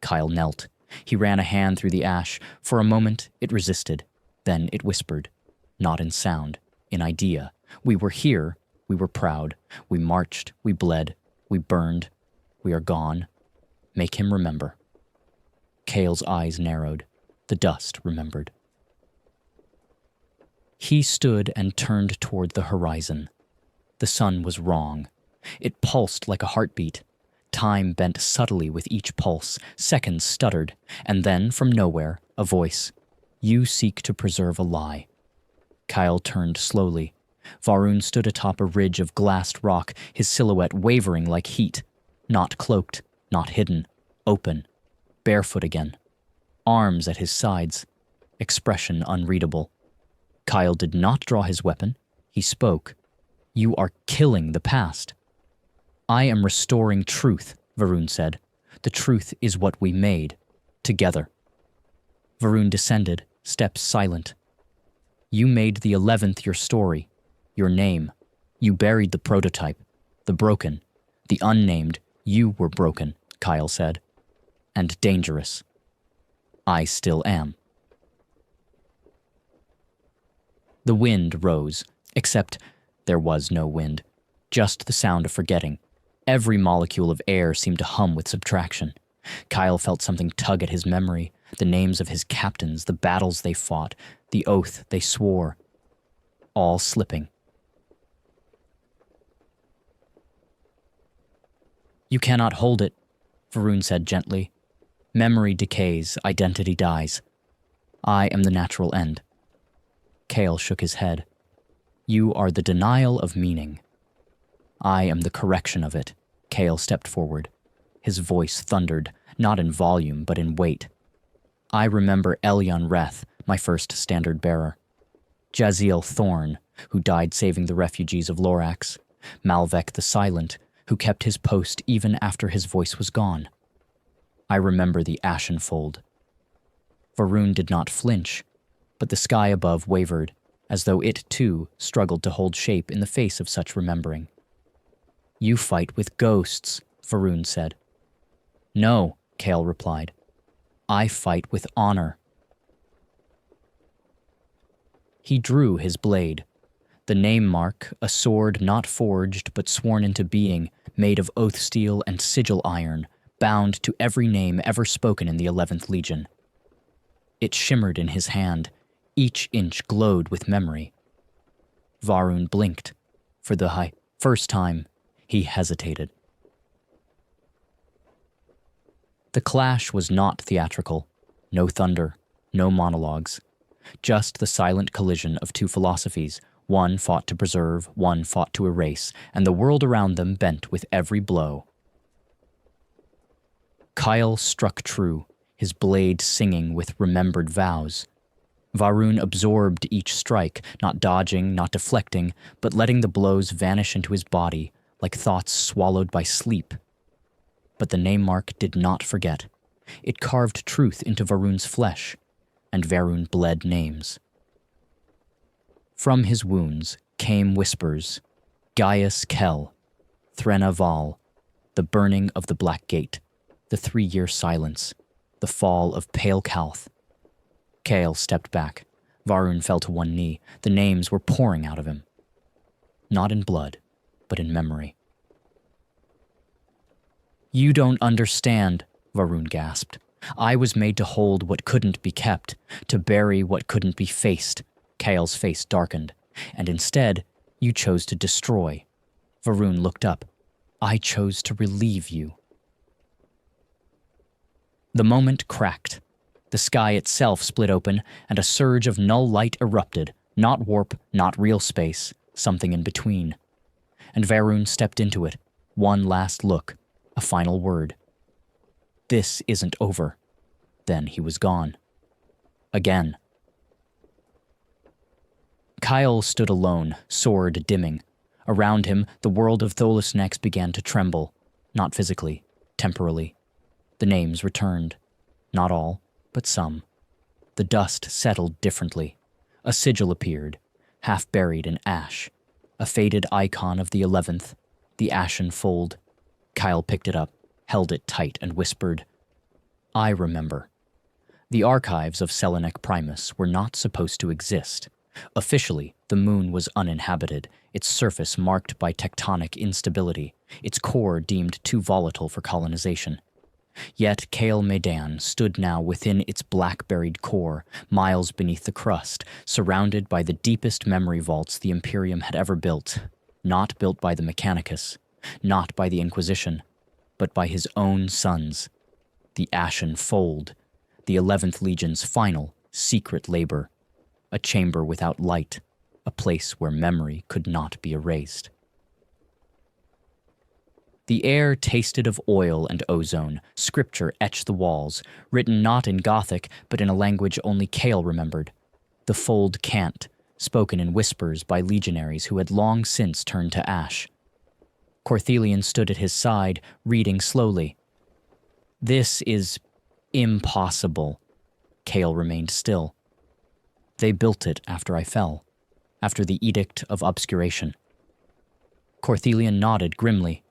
A: Kyle knelt. He ran a hand through the ash. For a moment, it resisted. Then it whispered, not in sound, in idea. We were here, we were proud. We marched, we bled, we burned. We are gone. Make him remember. Kale's eyes narrowed. The dust remembered. He stood and turned toward the horizon. The sun was wrong. It pulsed like a heartbeat. Time bent subtly with each pulse. Seconds stuttered. And then, from nowhere, a voice. You seek to preserve a lie. Kyle turned slowly. Varun stood atop a ridge of glassed rock, his silhouette wavering like heat. Not cloaked, not hidden. Open. Barefoot again. Arms at his sides. Expression unreadable. Kyle did not draw his weapon. He spoke. You are killing the past. I am restoring truth, Varun said. The truth is what we made. Together. Varun descended, steps silent. You made the 11th your story, your name. You buried the prototype, the broken, the unnamed. You were broken, Kyle said. And dangerous. I still am. The wind rose, except there was no wind, just the sound of forgetting. Every molecule of air seemed to hum with subtraction. Kyle felt something tug at his memory, the names of his captains, the battles they fought, the oath they swore, all slipping. You cannot hold it, Varun said gently. Memory decays, identity dies. I am the natural end. Kale shook his head. You are the denial of meaning. I am the correction of it. Kale stepped forward. His voice thundered, not in volume, but in weight. I remember Elyon Reth, my first standard bearer. Jaziel Thorn, who died saving the refugees of Lorax. Malvek the Silent, who kept his post even after his voice was gone. I remember the Ashen Fold. Varun did not flinch, but the sky above wavered, as though it, too, struggled to hold shape in the face of such remembering. You fight with ghosts, Varun said. No, Kale replied. I fight with honor. He drew his blade. The name mark, a sword not forged but sworn into being, made of oath steel and sigil iron, bound to every name ever spoken in the 11th Legion. It shimmered in his hand. Each inch glowed with memory. Varun blinked. For the first time, he hesitated. The clash was not theatrical. No thunder, no monologues. Just the silent collision of two philosophies. One fought to preserve, one fought to erase, and the world around them bent with every blow. Kyle struck true. his blade singing with remembered vows. Varun absorbed each strike, not dodging, not deflecting, but letting the blows vanish into his body like thoughts swallowed by sleep. But the name mark did not forget. It carved truth into Varun's flesh, and Varun bled names. From his wounds came whispers, Gaius Kel, Threna Val, the burning of the Black Gate, the 3-year silence, the fall of Pale Calth. Kael stepped back. Varun fell to one knee. The names were pouring out of him. Not in blood, but in memory. "You don't understand," Varun gasped. "I was made to hold what couldn't be kept, to bury what couldn't be faced." Kael's face darkened. "And instead, you chose to destroy." Varun looked up. "I chose to relieve you." The moment cracked. The sky itself split open, and a surge of null light erupted, not warp, not real space, something in between. And Varun stepped into it, one last look, a final word. "This isn't over." Then he was gone. Again. Kyle stood alone, sword dimming. Around him, the world of Tholisnex began to tremble, not physically, temporally. The names returned. Not all, but some. The dust settled differently. A sigil appeared, half buried in ash. A faded icon of the 11th, the ashen fold. Kyle picked it up, held it tight, and whispered, "I remember." The archives of Selenek Primus were not supposed to exist. Officially, the moon was uninhabited, its surface marked by tectonic instability, its core deemed too volatile for colonization. Yet Kael Medan stood now within its black-buried core, miles beneath the crust, surrounded by the deepest memory vaults the Imperium had ever built. Not built by the Mechanicus, not by the Inquisition, but by his own sons. The Ashen Fold, the 11th Legion's final, secret labor. A chamber without light, a place where memory could not be erased. The air tasted of oil and ozone. Scripture etched the walls, written not in Gothic, but in a language only Kael remembered. The Fold cant, spoken in whispers by legionaries who had long since turned to ash. Corthelian stood at his side, reading slowly. "This is impossible." Kael remained still. "They built it after I fell, after the Edict of Obscuration." Corthelian nodded grimly.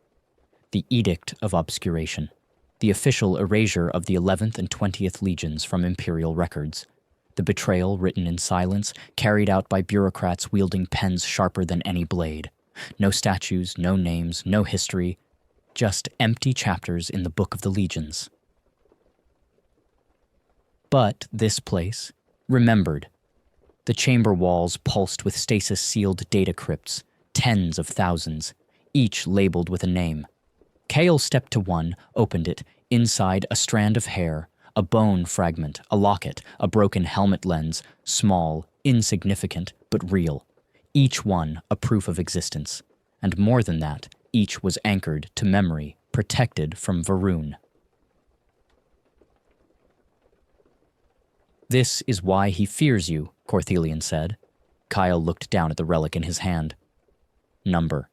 A: The Edict of Obscuration, the official erasure of the 11th and 20th Legions from Imperial records. The betrayal written in silence, carried out by bureaucrats wielding pens sharper than any blade. No statues, no names, no history, just empty chapters in the Book of the Legions. But this place, remembered. The chamber walls pulsed with stasis-sealed data crypts, tens of thousands, each labeled with a name. Kael stepped to one, opened it. Inside, a strand of hair, a bone fragment, a locket, a broken helmet lens, small, insignificant, but real. Each one a proof of existence. And more than that, each was anchored to memory, protected from Varun. "This is why he fears you," Corthelian said. Kyle looked down at the relic in his hand. "Number.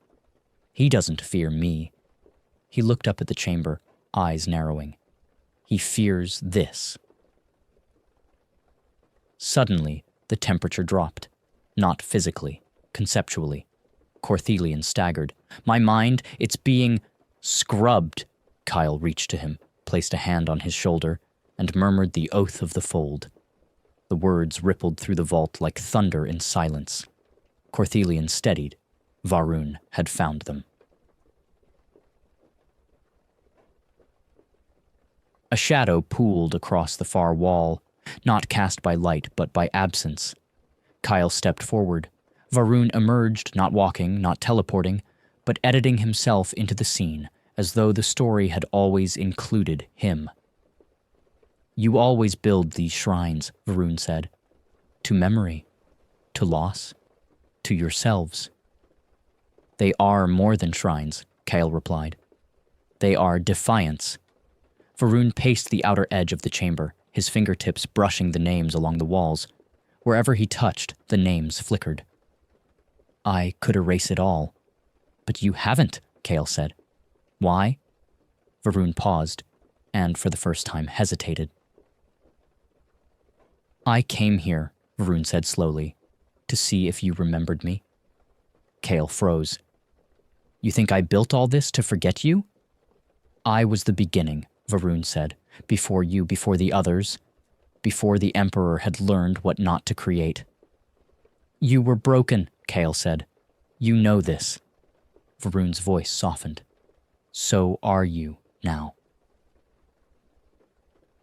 A: He doesn't fear me." He looked up at the chamber, eyes narrowing. "He fears this." Suddenly, the temperature dropped. Not physically, conceptually. Corthelian staggered. "My mind, it's being scrubbed." Kyle reached to him, placed a hand on his shoulder, and murmured the oath of the Fold. The words rippled through the vault like thunder in silence. Corthelian steadied. Varun had found them. A shadow pooled across the far wall, not cast by light but by absence. Kyle stepped forward. Varun emerged, not walking, not teleporting, but editing himself into the scene, as though the story had always included him. "You always build these shrines," Varun said. "To memory, to loss, to yourselves." "They are more than shrines," Kael replied. "They are defiance. Varun paced the outer edge of the chamber, his fingertips brushing the names along the walls. Wherever he touched, the names flickered. I could erase it all. But you haven't, Kale said. Why? Varun paused, and for the first time hesitated. I came here, Varun said slowly, to see if you remembered me. Kale froze. You think I built all this to forget you? I was the beginning, Varun said, before you, before the others, before the Emperor had learned what not to create. You were broken, Kale said. You know this. Varun's voice softened. So are you now.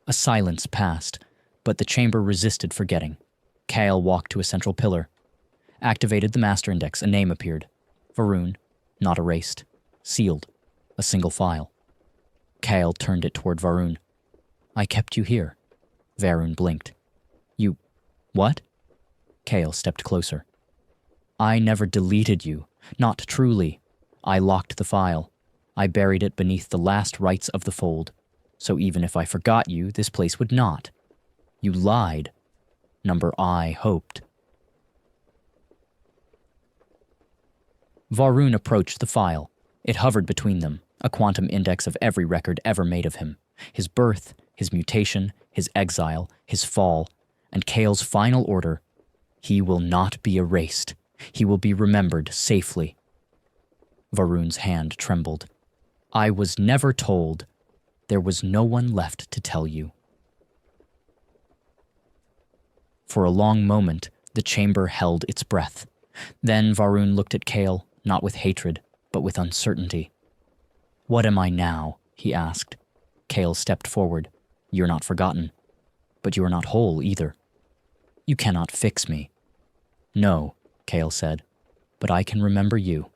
A: A silence passed, but the chamber resisted forgetting. Kale walked to a central pillar, activated the master index. A name appeared. Varun, not erased, sealed, a single file. Kale turned it toward Varun. I kept you here. Varun blinked. You... what? Kale stepped closer. I never deleted you. Not truly. I locked the file. I buried it beneath the last rites of the fold. So even if I forgot you, this place would not. You lied. Number I hoped. Varun approached the file. It hovered between them, a quantum index of every record ever made of him. His birth, his mutation, his exile, his fall, and Kale's final order. He will not be erased. He will be remembered safely. Varun's hand trembled. I was never told. There was no one left to tell you. For a long moment, the chamber held its breath. Then Varun looked at Kale, not with hatred, but with uncertainty. What am I now? He asked. Kale stepped forward. You're not forgotten. But you are not whole either. You cannot fix me. No, Kale said, but I can remember you.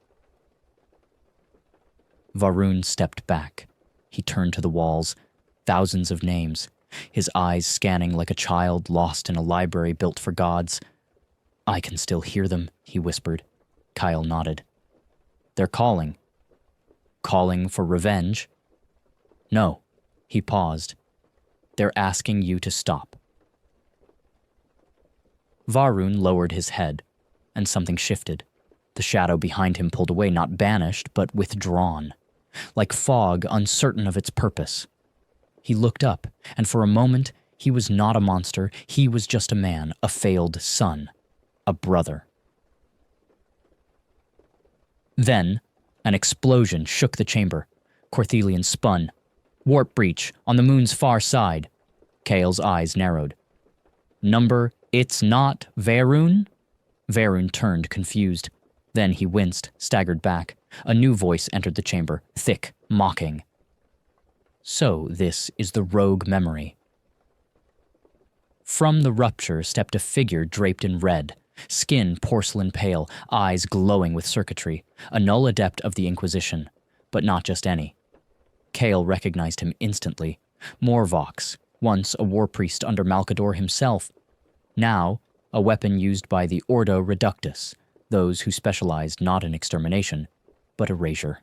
A: Varun stepped back. He turned to the walls, thousands of names, his eyes scanning like a child lost in a library built for gods. I can still hear them, he whispered. Kyle nodded. They're calling. Calling for revenge? No. He paused. They're asking you to stop. Varun lowered his head, and something shifted. The shadow behind him pulled away, not banished, but withdrawn, like fog uncertain of its purpose. He looked up, and for a moment, he was not a monster. He was just a man, a failed son, a brother. Then, an explosion shook the chamber. Corthelian spun. Warp breach on the moon's far side. Kale's eyes narrowed. Number, it's not Varun? Varun turned, confused. Then he winced, staggered back. A new voice entered the chamber, thick, mocking. So this is the rogue memory. From the rupture stepped a figure draped in red, skin porcelain pale, eyes glowing with circuitry, a null adept of the Inquisition, but not just any. Kale recognized him instantly. Morvox, once a war priest under Malcador himself. Now, a weapon used by the Ordo Reductus, those who specialized not in extermination, but erasure.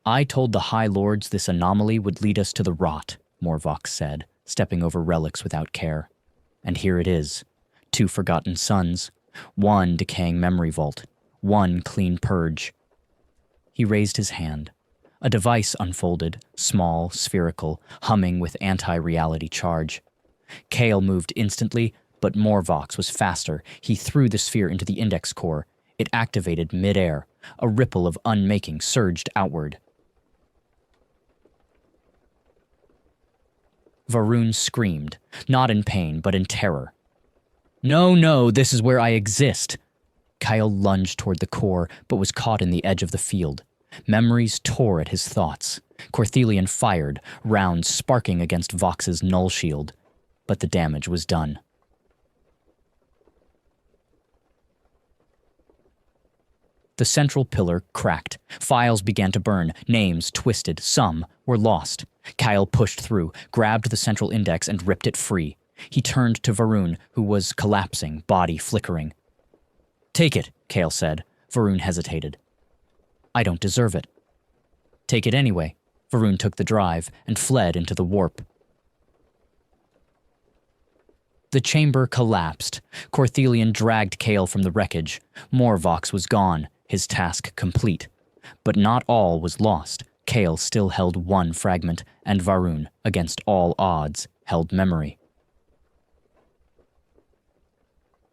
A: I told the High Lords this anomaly would lead us to the rot, Morvox said, stepping over relics without care. And here it is. 2 forgotten sons, 1 decaying memory vault, 1 clean purge. He raised his hand. A device unfolded, small, spherical, humming with anti-reality charge. Kale moved instantly, but Morvox was faster. He threw the sphere into the index core. It activated mid-air. A ripple of unmaking surged outward. Varun screamed, not in pain, but in terror. No, no, this is where I exist. Kyle lunged toward the core, but was caught in the edge of the field. Memories tore at his thoughts. Corthelian fired, rounds sparking against Vox's null shield. But the damage was done. The central pillar cracked. Files began to burn, names twisted, some were lost. Kyle pushed through, grabbed the central index and ripped it free. He turned to Varun, who was collapsing, body flickering. Take it, Kale said. Varun hesitated. I don't deserve it. Take it anyway. Varun took the drive and fled into the warp. The chamber collapsed. Corthelian dragged Kale from the wreckage. Morvox was gone, his task complete. But not all was lost. Kale still held one fragment, and Varun, against all odds, held memory.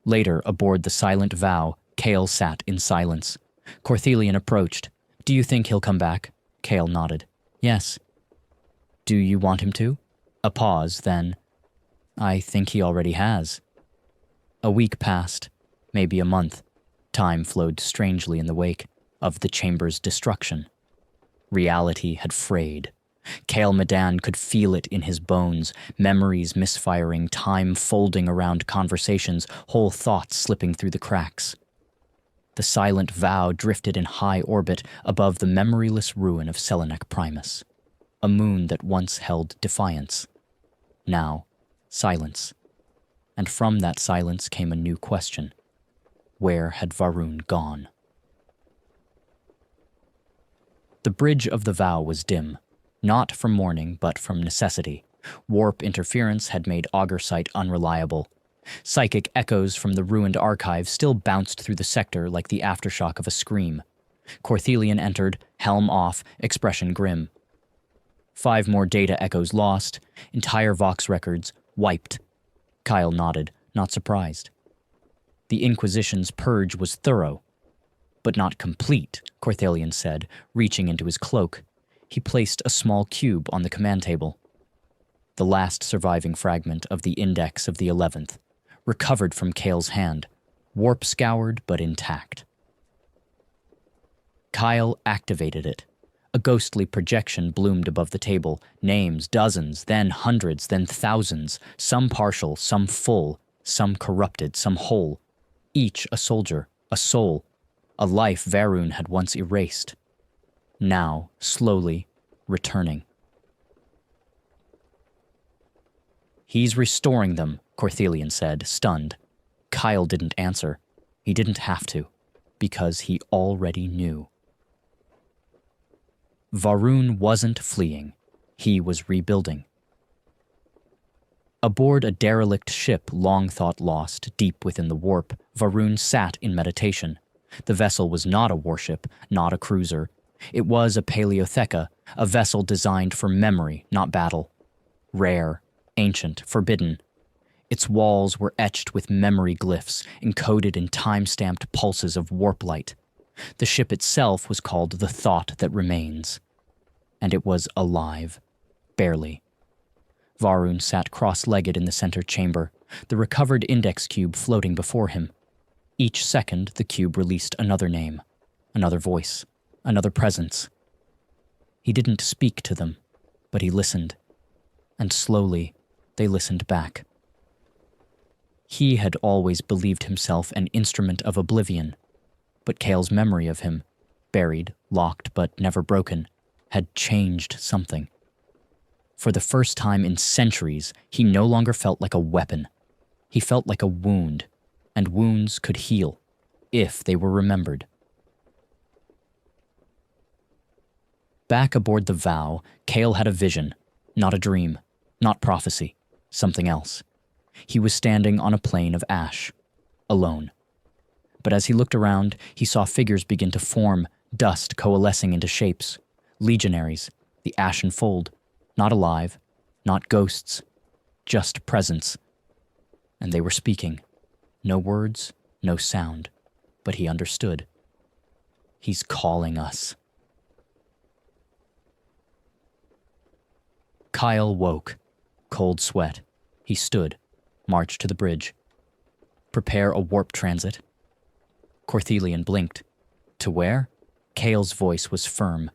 A: Later, aboard the Silent Vow, Kale sat in silence. Corthelian approached. "Do you think he'll come back?" Kale nodded. "Yes." "Do you want him to?" A pause, then, "I think he already has." A week passed, maybe a month. Time flowed strangely in the wake of the chamber's destruction. Reality had frayed. Kale Madan could feel it in his bones, memories misfiring, time folding around conversations, whole thoughts slipping through the cracks. The Silent Vow drifted in high orbit above the memoryless ruin of Selenek Primus, a moon that once held defiance. Now, silence. And from that silence came a new question. Where had Varun gone? The bridge of the vow was dim, not from mourning, but from necessity. Warp interference had made augur sight unreliable. Psychic echoes from the ruined archive still bounced through the sector like the aftershock of a scream. Corthelian entered, helm off, expression grim. 5 more data echoes lost, entire Vox records wiped. Kyle nodded, not surprised. The Inquisition's purge was thorough, but not complete, Corthelian said, reaching into his cloak. He placed a small cube on the command table. The last surviving fragment of the Index of the 11th, recovered from Kale's hand, warp-scoured but intact. Kyle activated it. A ghostly projection bloomed above the table, names, dozens, then hundreds, then thousands, some partial, some full, some corrupted, some whole. Each a soldier, a soul, a life Varun had once erased. Now, slowly, returning. "He's restoring them," Corthelian said, stunned. Kyle didn't answer. He didn't have to, because he already knew. Varun wasn't fleeing. He was rebuilding. Aboard a derelict ship long thought lost, deep within the warp, Varun sat in meditation. The vessel was not a warship, not a cruiser. It was a paleotheca, a vessel designed for memory, not battle. Rare, ancient, forbidden. Its walls were etched with memory glyphs, encoded in time-stamped pulses of warp light. The ship itself was called the Thought That Remains. And it was alive. Barely. Varun sat cross-legged in the center chamber, the recovered index cube floating before him. Each second, the cube released another name, another voice, another presence. He didn't speak to them, but he listened. And slowly, they listened back. He had always believed himself an instrument of oblivion, but Kale's memory of him, buried, locked, but never broken, had changed something. For the first time in centuries, he no longer felt like a weapon. He felt like a wound, and wounds could heal, if they were remembered. Back aboard the Vow, Kale had a vision, not a dream, not prophecy, something else. He was standing on a plain of ash, alone. But as he looked around, he saw figures begin to form, dust coalescing into shapes. Legionaries, the ashen fold, not alive, not ghosts, just presence. And they were speaking. No words, no sound, but he understood. He's calling us. Kyle woke, cold sweat. He stood, marched to the bridge. Prepare a warp transit. Corthelian blinked. To where? Kale's voice was firm.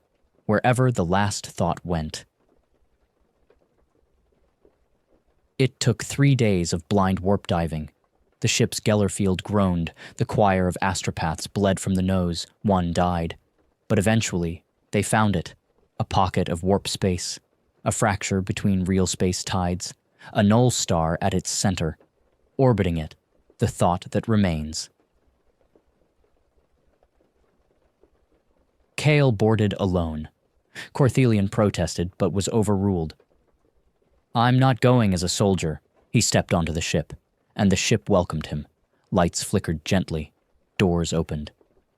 A: Wherever the last thought went. It took 3 days of blind warp diving. The ship's Gellerfield groaned. The choir of astropaths bled from the nose. One died. But eventually, they found it. A pocket of warp space. A fracture between real space tides. A null star at its center. Orbiting it. The thought that remains. Kale boarded alone. Corthelian protested, but was overruled. "I'm not going as a soldier." He stepped onto the ship, and the ship welcomed him. Lights flickered gently. Doors opened.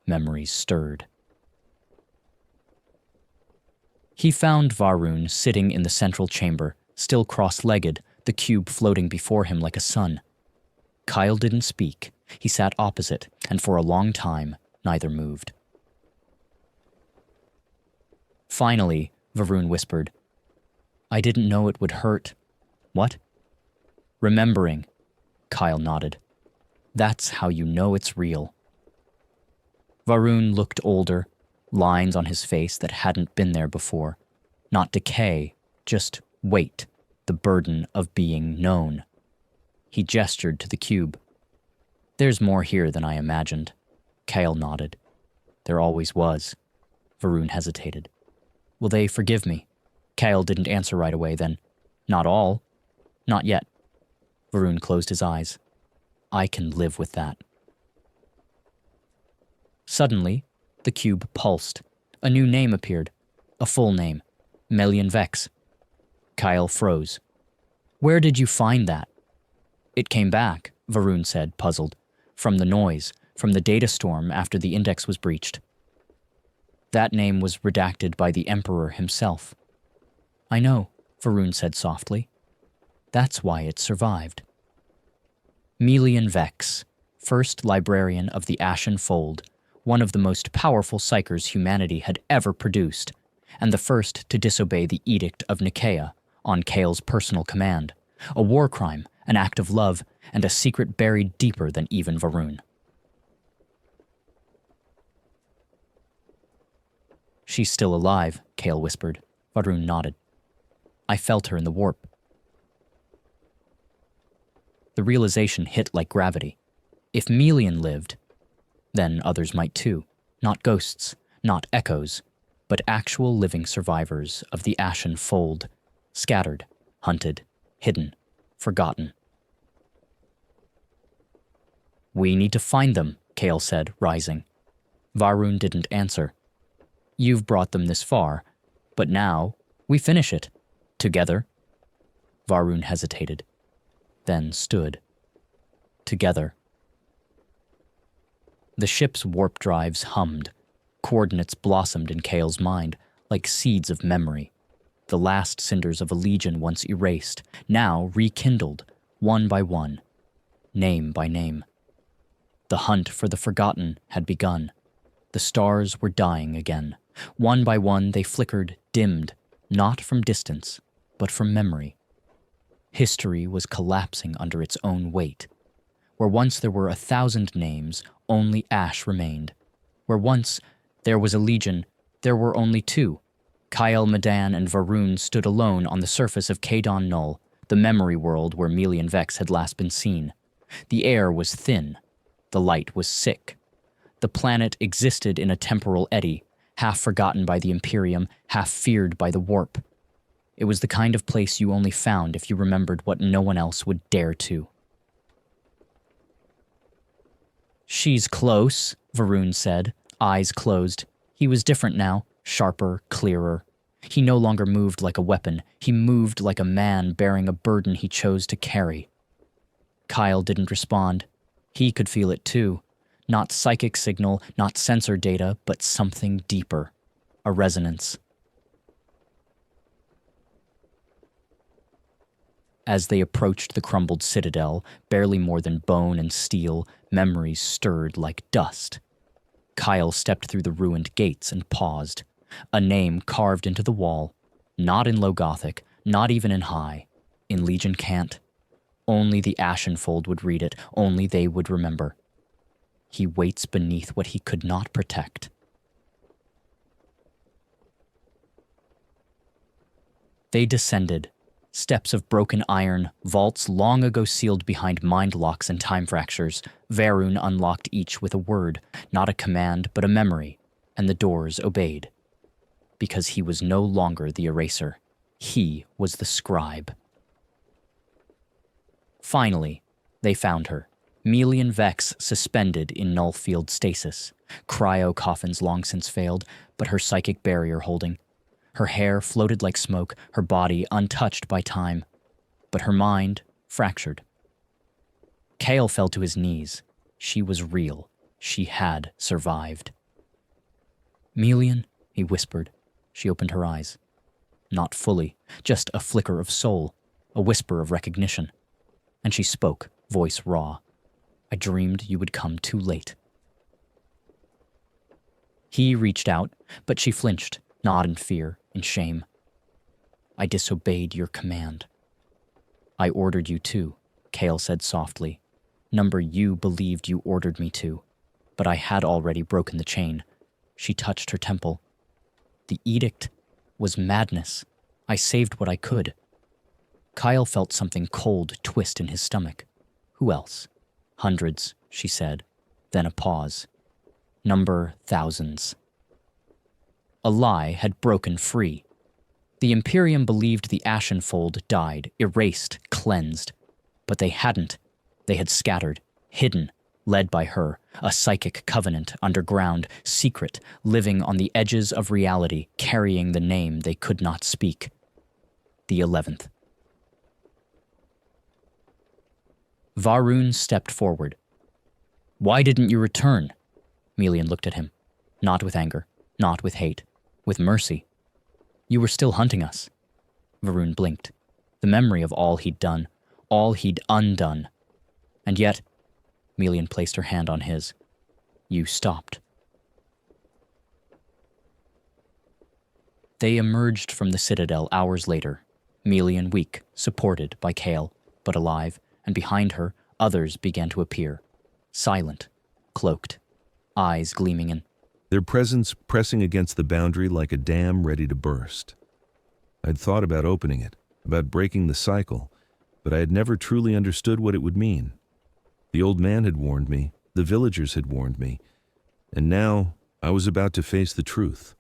A: Memories stirred. He found Varun sitting in the central chamber, still cross-legged, the cube floating before him like a sun. Kyle didn't speak. He sat opposite, and for a long time, neither moved. Finally, Varun whispered, "I didn't know it would hurt." "What?" "Remembering." Kyle nodded. "That's how you know it's real." Varun looked older, lines on his face that hadn't been there before. Not decay, just weight, the burden of being known. He gestured to the cube. "There's more here than I imagined." Kyle nodded. "There always was." Varun hesitated. "Will they forgive me?" Kyle didn't answer right away, then, "Not all." "Not yet." Varun closed his eyes. "I can live with that." Suddenly, the cube pulsed. A new name appeared. A full name. Melian Vex. Kyle froze. "Where did you find that?" "It came back," Varun said, puzzled. "From the noise, from the data storm after the index was breached." "That name was redacted by the Emperor himself." "I know," Varun said softly. "That's why it survived." Melian Vex, first librarian of the Ashen Fold, one of the most powerful psychers humanity had ever produced, and the first to disobey the Edict of Nicaea on Kale's personal command, a war crime, an act of love, and a secret buried deeper than even Varun. "She's still alive," Kale whispered. Varun nodded. "I felt her in the warp." The realization hit like gravity. If Melian lived, then others might too. Not ghosts, not echoes, but actual living survivors of the Ashen Fold, scattered, hunted, hidden, forgotten. "We need to find them," Kale said, rising. Varun didn't answer. "You've brought them this far, but now we finish it. Together." Varun hesitated, then stood. Together. The ship's warp drives hummed. Coordinates blossomed in Kale's mind, like seeds of memory. The last cinders of a legion once erased, now rekindled, one by one, name by name. The hunt for the forgotten had begun. The stars were dying again. One by one they flickered, dimmed, not from distance, but from memory. History was collapsing under its own weight. Where once there were 1,000 names, only ash remained. Where once there was a legion, there were only two. Kyle, Medan, and Varun stood alone on the surface of Kadon Null, the memory world where Melian Vex had last been seen. The air was thin. The light was sick. The planet existed in a temporal eddy, half forgotten by the Imperium, half feared by the warp. It was the kind of place you only found if you remembered what no one else would dare to. "She's close," Varun said, eyes closed. He was different now, sharper, clearer. He no longer moved like a weapon. He moved like a man bearing a burden he chose to carry. Kyle didn't respond. He could feel it too. Not psychic signal, not sensor data, but something deeper. A resonance. As they approached the crumbled citadel, barely more than bone and steel, memories stirred like dust. Kyle stepped through the ruined gates and paused. A name carved into the wall, not in Low Gothic, not even in High, in Legion Cant. Only the Ashenfold would read it, only they would remember. He waits beneath what he could not protect. They descended. Steps of broken iron, vaults long ago sealed behind mind locks and time fractures. Varun unlocked each with a word, not a command, but a memory, and the doors obeyed. Because he was no longer the eraser. He was the scribe. Finally, they found her. Melian Vex suspended in null-field stasis. Cryo coffins long since failed, but her psychic barrier holding. Her hair floated like smoke, her body untouched by time, but her mind fractured. Kale fell to his knees. She was real. She had survived. "Melian," he whispered. She opened her eyes. Not fully, just a flicker of soul, a whisper of recognition. And she spoke, voice raw. "I dreamed you would come too late." He reached out, but she flinched, not in fear, in shame. "I disobeyed your command." "I ordered you to," Kale said softly. "Number you believed you ordered me to. But I had already broken the chain." She touched her temple. "The edict was madness. I saved what I could." Kyle felt something cold twist in his stomach. "Who else?" "Hundreds," she said. Then a pause. "Number thousands." A lie had broken free. The Imperium believed the Ashenfold died, erased, cleansed. But they hadn't. They had scattered, hidden, led by her, a psychic covenant underground, secret, living on the edges of reality, carrying the name they could not speak. The 11th. Varun stepped forward. "Why didn't you return?" Melian looked at him, not with anger, not with hate, with mercy. "You were still hunting us." Varun blinked, the memory of all he'd done, all he'd undone. And yet, Melian placed her hand on his. "You stopped." They emerged from the citadel hours later, Melian weak, supported by Kale, but alive, and behind her, others began to appear, silent, cloaked, eyes gleaming in.
B: Their presence pressing against the boundary like a dam ready to burst. I'd thought about opening it, about breaking the cycle, but I had never truly understood what it would mean. The old man had warned me, the villagers had warned me, and now I was about to face the truth.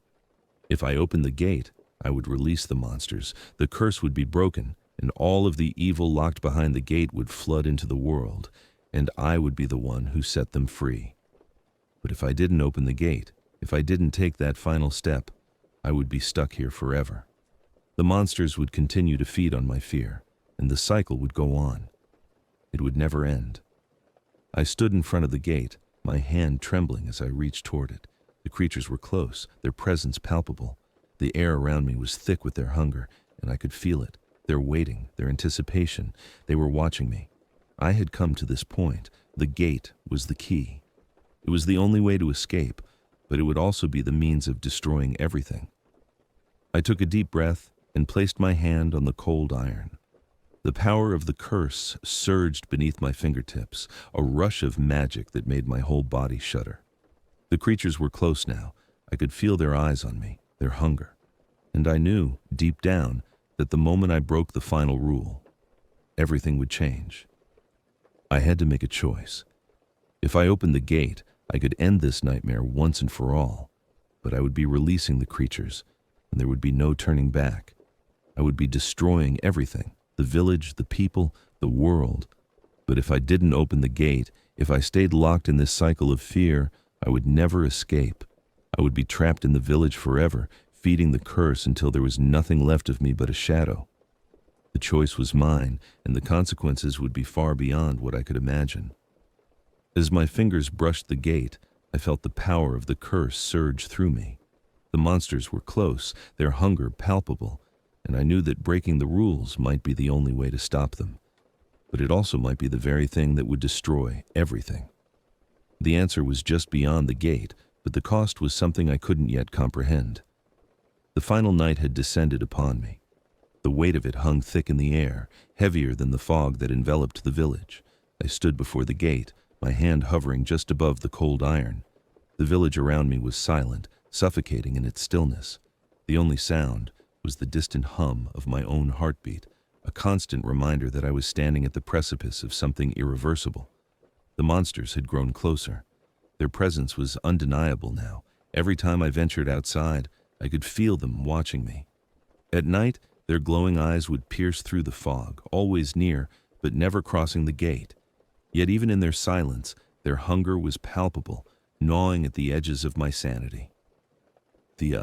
B: If I opened the gate, I would release the monsters, the curse would be broken, and all of the evil locked behind the gate would flood into the world, and I would be the one who set them free. But if I didn't open the gate, if I didn't take that final step, I would be stuck here forever. The monsters would continue to feed on my fear, and the cycle would go on. It would never end. I stood in front of the gate, my hand trembling as I reached toward it. The creatures were close, their presence palpable. The air around me was thick with their hunger, and I could feel it. Their waiting, their anticipation. They were watching me. I had come to this point. The gate was the key. It was the only way to escape, but it would also be the means of destroying everything. I took a deep breath and placed my hand on the cold iron. The power of the curse surged beneath my fingertips, a rush of magic that made my whole body shudder. The creatures were close now. I could feel their eyes on me, their hunger. And I knew, deep down, that the moment I broke the final rule, everything would change. I had to make a choice. If I opened the gate, I could end this nightmare once and for all, but I would be releasing the creatures, and there would be no turning back. I would be destroying everything, the village, the people, the world. But if I didn't open the gate, if I stayed locked in this cycle of fear, I would never escape. I would be trapped in the village forever, feeding the curse until there was nothing left of me but a shadow. The choice was mine, and the consequences would be far beyond what I could imagine. As my fingers brushed the gate, I felt the power of the curse surge through me. The monsters were close, their hunger palpable, and I knew that breaking the rules might be the only way to stop them. But it also might be the very thing that would destroy everything. The answer was just beyond the gate, but the cost was something I couldn't yet comprehend. The final night had descended upon me. The weight of it hung thick in the air, heavier than the fog that enveloped the village. I stood before the gate, my hand hovering just above the cold iron. The village around me was silent, suffocating in its stillness. The only sound was the distant hum of my own heartbeat, a constant reminder that I was standing at the precipice of something irreversible. The monsters had grown closer. Their presence was undeniable now. Every time I ventured outside, I could feel them watching me. At night, their glowing eyes would pierce through the fog, always near, but never crossing the gate. Yet even in their silence, their hunger was palpable, gnawing at the edges of my sanity. The